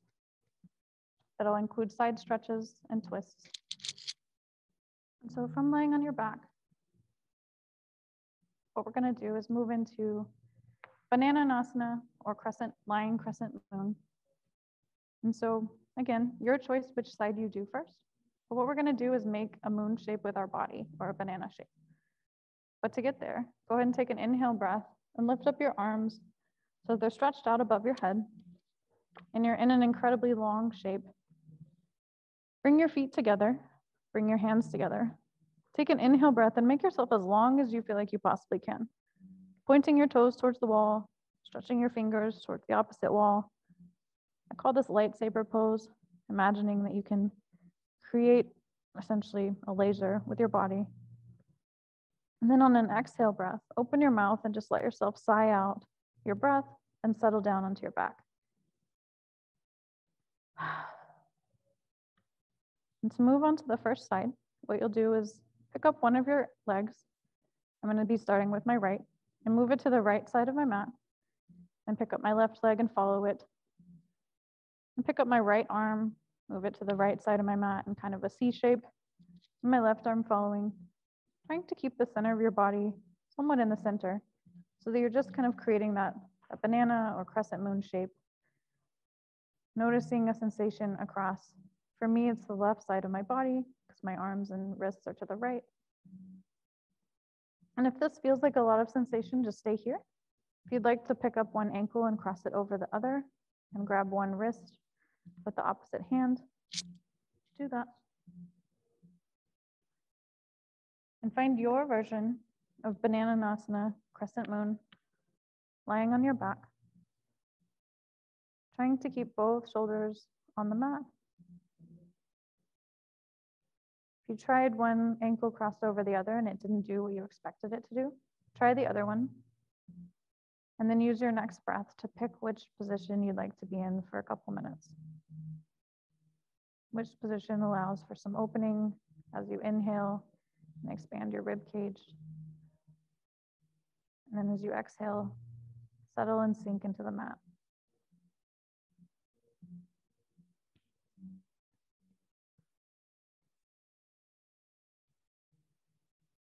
that'll include side stretches and twists. And so from lying on your back, what we're going to do is move into Banananasana or lying crescent moon. And so again, your choice which side you do first. But what we're going to do is make a moon shape with our body, or a banana shape. But to get there, go ahead and take an inhale breath and lift up your arms so they're stretched out above your head and you're in an incredibly long shape. Bring your feet together, bring your hands together. Take an inhale breath and make yourself as long as you feel like you possibly can. Pointing your toes towards the wall, stretching your fingers towards the opposite wall. I call this lightsaber pose, imagining that you can create essentially a laser with your body. And then on an exhale breath, open your mouth and just let yourself sigh out your breath and settle down onto your back. And to move on to the first side, what you'll do is pick up one of your legs. I'm going to be starting with my right and move it to the right side of my mat and pick up my left leg and follow it. And pick up my right arm, move it to the right side of my mat in kind of a C shape. And my left arm following, trying to keep the center of your body somewhat in the center so that you're just kind of creating that banana or crescent moon shape. Noticing a sensation across. For me, it's the left side of my body because my arms and wrists are to the right. And if this feels like a lot of sensation, just stay here. If you'd like to pick up one ankle and cross it over the other and grab one wrist with the opposite hand, do that. And find your version of Banananasana, crescent moon, lying on your back, trying to keep both shoulders on the mat. If you tried one ankle crossed over the other and it didn't do what you expected it to do, try the other one. And then use your next breath to pick which position you'd like to be in for a couple minutes. Which position allows for some opening as you inhale and expand your rib cage. And then as you exhale, settle and sink into the mat.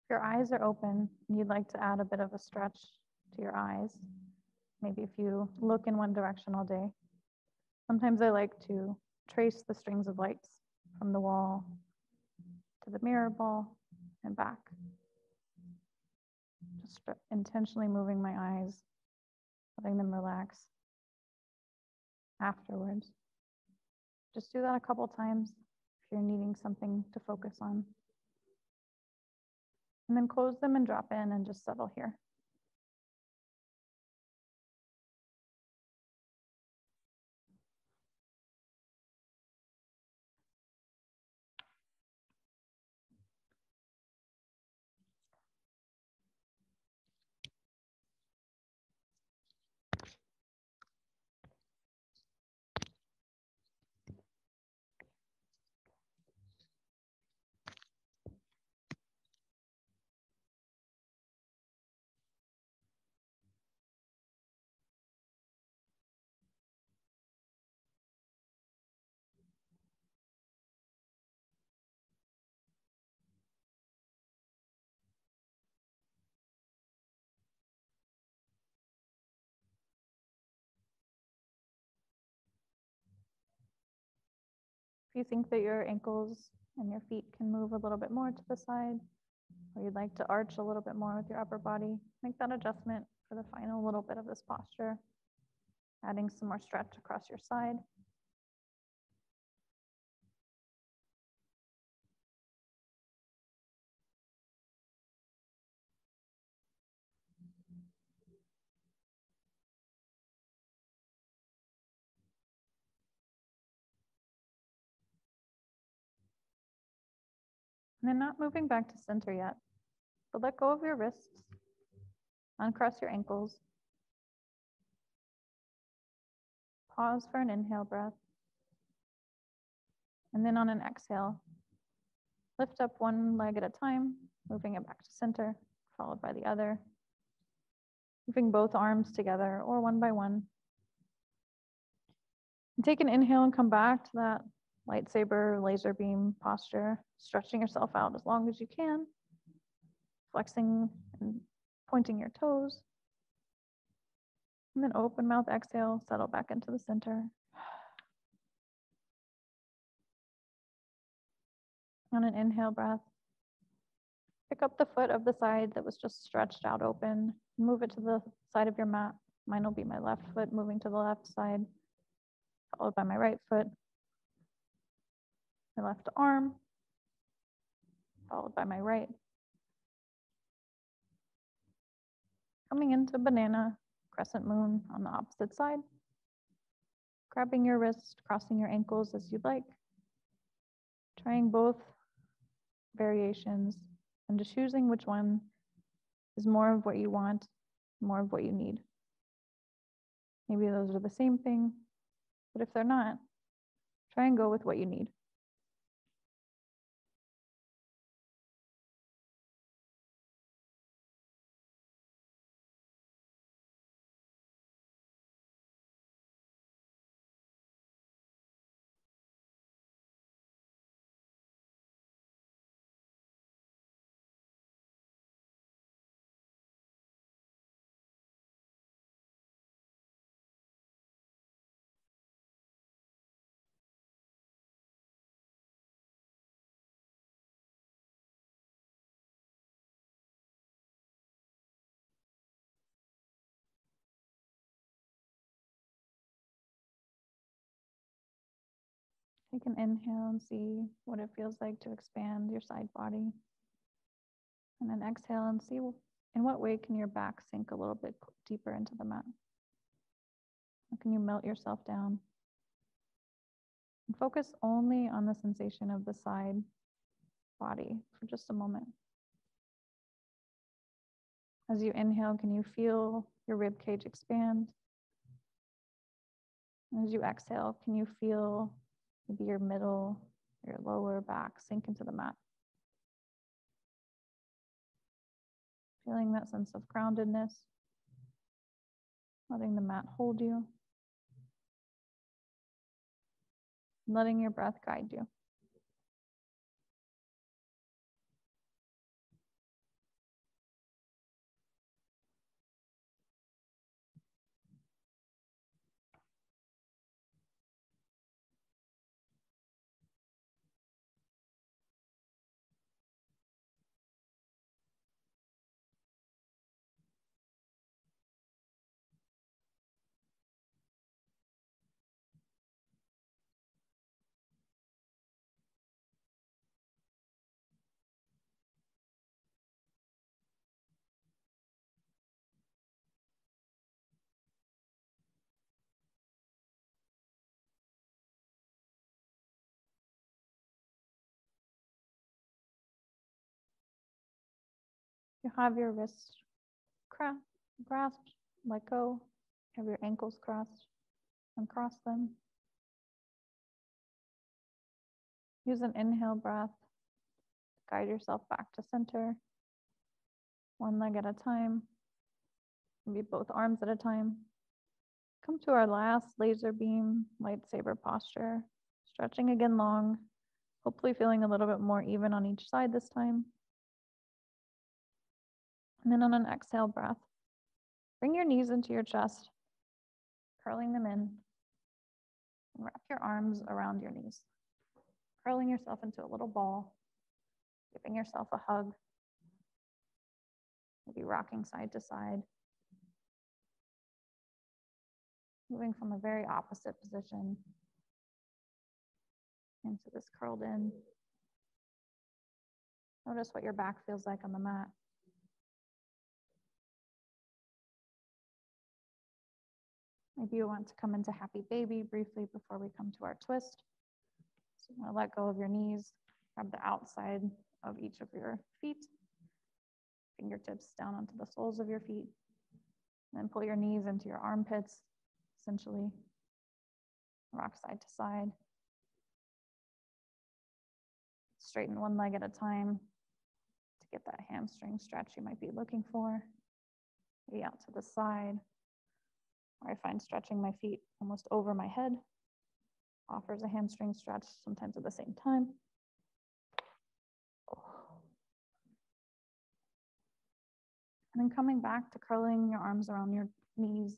If your eyes are open and you'd like to add a bit of a stretch to your eyes, maybe if you look in one direction all day, sometimes I like to trace the strings of lights from the wall to the mirror ball and back. Just intentionally moving my eyes, letting them relax afterwards. Just do that a couple times if you're needing something to focus on. And then close them and drop in and just settle here. If you think that your ankles and your feet can move a little bit more to the side, or you'd like to arch a little bit more with your upper body, make that adjustment for the final little bit of this posture, adding some more stretch across your side. And then not moving back to center yet, but let go of your wrists, uncross your ankles, pause for an inhale breath, and then on an exhale, lift up one leg at a time, moving it back to center, followed by the other, moving both arms together or one by one. And take an inhale and come back to that lightsaber laser beam posture, stretching yourself out as long as you can, flexing and pointing your toes. And then open mouth exhale, settle back into the center. On an inhale breath, pick up the foot of the side that was just stretched out open, move it to the side of your mat. Mine will be my left foot moving to the left side, followed by my right foot, my left arm, followed by my right. Coming into banana, crescent moon on the opposite side. Grabbing your wrist, crossing your ankles as you'd like. Trying both variations and just choosing which one is more of what you want, more of what you need. Maybe those are the same thing, but if they're not, try and go with what you need. Take an inhale and see what it feels like to expand your side body. And then exhale and see in what way can your back sink a little bit deeper into the mat. How can you melt yourself down? And focus only on the sensation of the side body for just a moment. As you inhale, can you feel your rib cage expand? As you exhale, can you feel maybe your middle, your lower back sink into the mat? Feeling that sense of groundedness, letting the mat hold you, letting your breath guide you. You have your wrists grasped, let go. Have your ankles crossed, uncross them. Use an inhale breath to guide yourself back to center. One leg at a time, maybe both arms at a time. Come to our last laser beam lightsaber posture. Stretching again long, hopefully feeling a little bit more even on each side this time. And then on an exhale breath, bring your knees into your chest, curling them in, and wrap your arms around your knees, curling yourself into a little ball, giving yourself a hug, maybe rocking side to side, moving from a very opposite position into this curled in. Notice what your back feels like on the mat. Maybe you want to come into happy baby briefly before we come to our twist. So you want to let go of your knees, grab the outside of each of your feet, fingertips down onto the soles of your feet, and then pull your knees into your armpits, essentially. Rock side to side. Straighten one leg at a time to get that hamstring stretch you might be looking for. Maybe out to the side, where I find stretching my feet almost over my head offers a hamstring stretch, sometimes at the same time. And then coming back to curling your arms around your knees,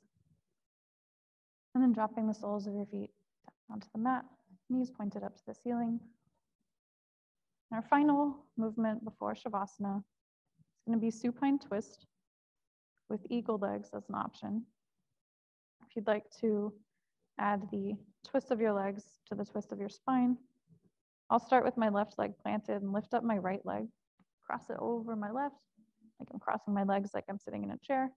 and then dropping the soles of your feet onto the mat, knees pointed up to the ceiling. And our final movement before Shavasana is going to be supine twist with eagle legs as an option. If you'd like to add the twist of your legs to the twist of your spine, I'll start with my left leg planted and lift up my right leg, cross it over my left, like I'm crossing my legs like I'm sitting in a chair.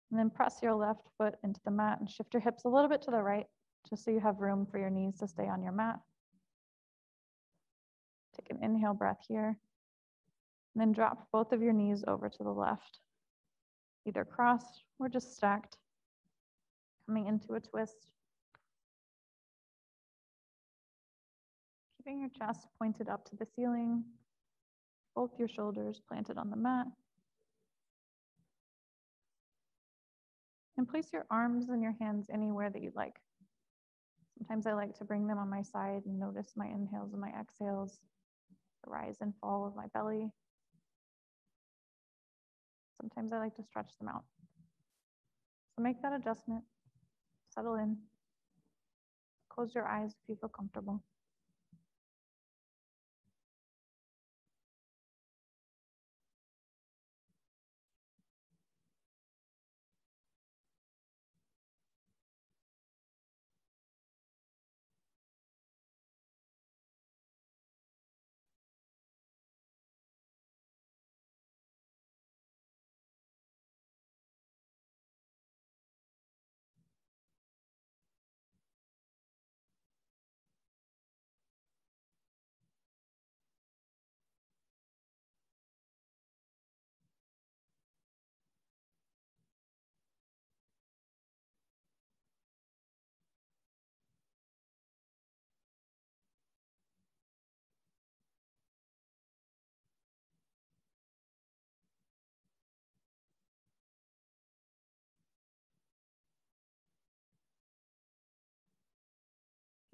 And then press your left foot into the mat and shift your hips a little bit to the right, just so you have room for your knees to stay on your mat. Take an inhale breath here, and then drop both of your knees over to the left, either crossed or just stacked, coming into a twist. Keeping your chest pointed up to the ceiling, both your shoulders planted on the mat. And place your arms and your hands anywhere that you'd like. Sometimes I like to bring them on my side and notice my inhales and my exhales, the rise and fall of my belly. Sometimes I like to stretch them out. So make that adjustment, settle in, close your eyes if you feel comfortable.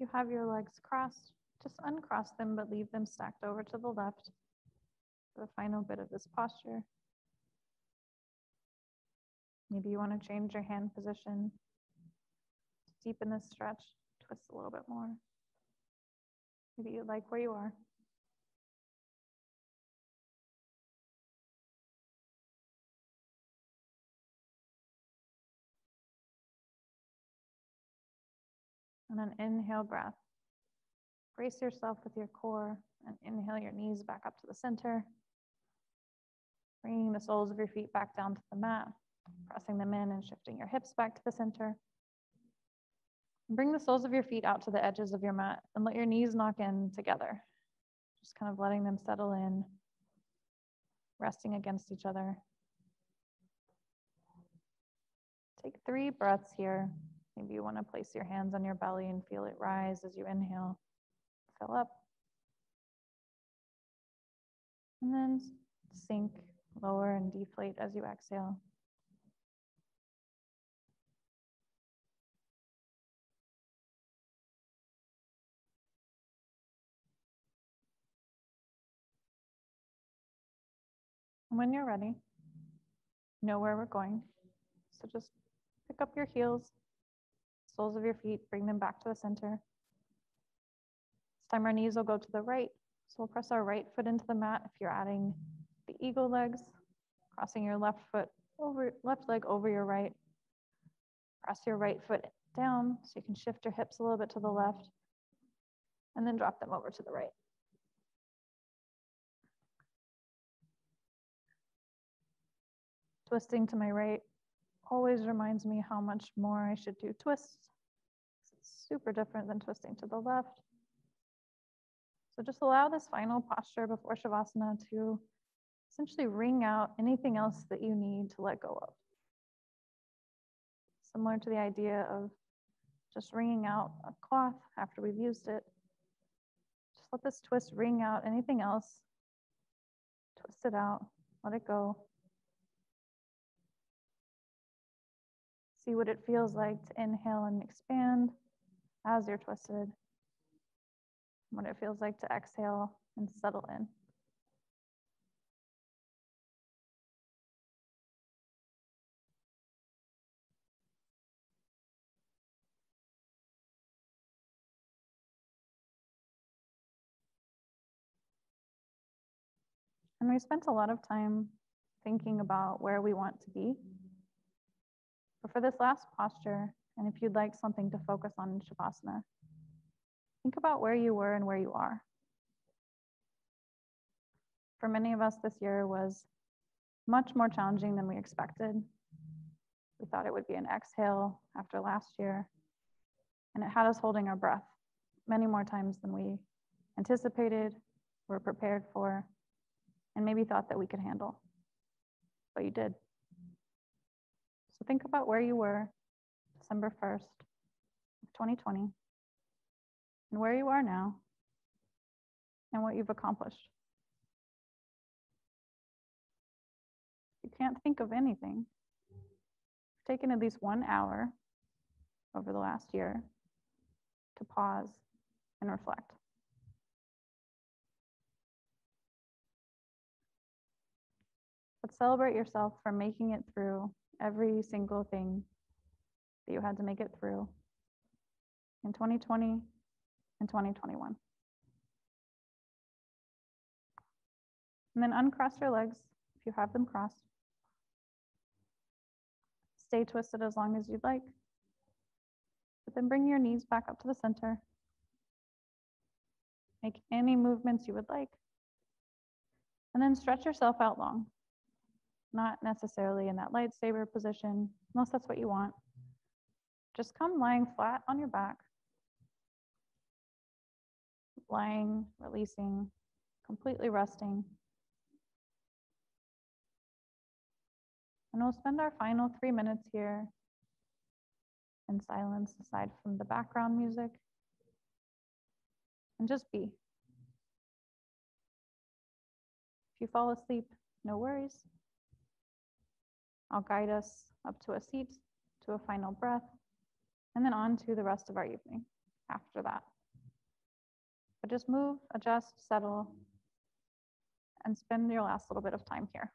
You have your legs crossed, just uncross them, but leave them stacked over to the left for the final bit of this posture. Maybe you want to change your hand position, deepen this stretch, twist a little bit more. Maybe you like where you are. And an inhale breath. Brace yourself with your core and inhale your knees back up to the center. Bringing the soles of your feet back down to the mat, pressing them in and shifting your hips back to the center. Bring the soles of your feet out to the edges of your mat and let your knees knock in together. Just kind of letting them settle in, resting against each other. Take 3 breaths here. Maybe you want to place your hands on your belly and feel it rise as you inhale. Fill up. And then sink, lower, and deflate as you exhale. And when you're ready, know where we're going. So just pick up your heels, soles of your feet, bring them back to the center. This time our knees will go to the right. So we'll press our right foot into the mat if you're adding the eagle legs, crossing your left leg over your right. Press your right foot down so you can shift your hips a little bit to the left, and then drop them over to the right. Twisting to my right always reminds me how much more I should do twists. It's super different than twisting to the left. So just allow this final posture before Shavasana to essentially wring out anything else that you need to let go of. Similar to the idea of just wringing out a cloth after we've used it. Just let this twist wring out anything else. Twist it out, let it go. See what it feels like to inhale and expand as you're twisted. What it feels like to exhale and settle in. And we spent a lot of time thinking about where we want to be. But for this last posture, and if you'd like something to focus on in Shavasana, think about where you were and where you are. For many of us, this year was much more challenging than we expected. We thought it would be an exhale after last year, and it had us holding our breath many more times than we anticipated, were prepared for, and maybe thought that we could handle. But you did. So think about where you were December 1st of 2020, and where you are now, and what you've accomplished. If you can't think of anything, you've taken at least 1 hour over the last year to pause and reflect. But celebrate yourself for making it through every single thing that you had to make it through in 2020 and 2021. And then uncross your legs if you have them crossed. Stay twisted as long as you'd like. But then bring your knees back up to the center. Make any movements you would like. And then stretch yourself out long. Not necessarily in that lightsaber position, unless that's what you want. Just come lying flat on your back. Lying, releasing, completely resting. And we'll spend our final 3 minutes here in silence aside from the background music. And just be. If you fall asleep, no worries. I'll guide us up to a seat, to a final breath, and then on to the rest of our evening. after that. But just move, adjust, settle, and spend your last little bit of time here.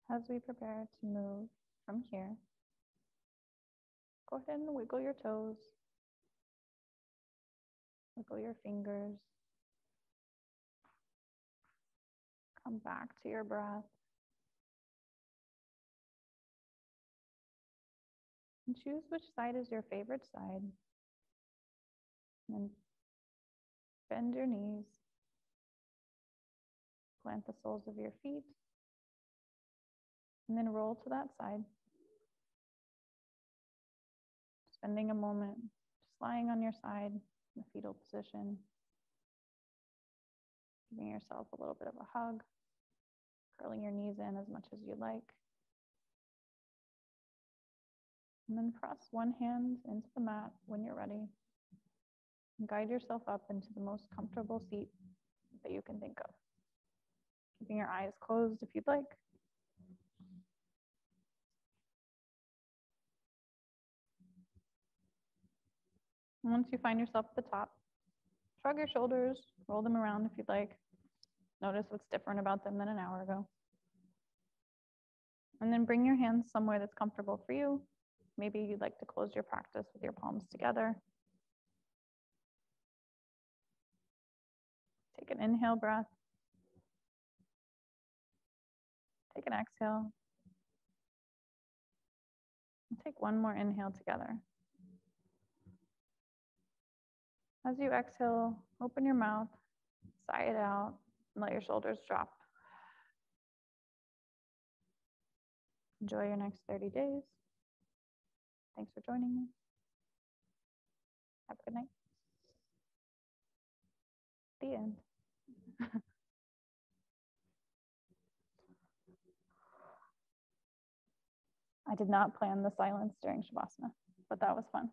As we prepare to move from here, go ahead and wiggle your toes, wiggle your fingers, come back to your breath, and choose which side is your favorite side. And then bend your knees, plant the soles of your feet, and then roll to that side. Spending a moment just lying on your side in the fetal position, giving yourself a little bit of a hug, curling your knees in as much as you like. And then press one hand into the mat when you're ready. And guide yourself up into the most comfortable seat that you can think of. Keeping your eyes closed if you'd like. And once you find yourself at the top, shrug your shoulders, roll them around if you'd like. Notice what's different about them than an hour ago. And then bring your hands somewhere that's comfortable for you. Maybe you'd like to close your practice with your palms together. Take an inhale breath. Take an exhale. And take one more inhale together. As you exhale, open your mouth, sigh it out, and let your shoulders drop. Enjoy your next 30 days. Thanks for joining me. Have a good night. The end. I did not plan the silence during Shavasana, but that was fun.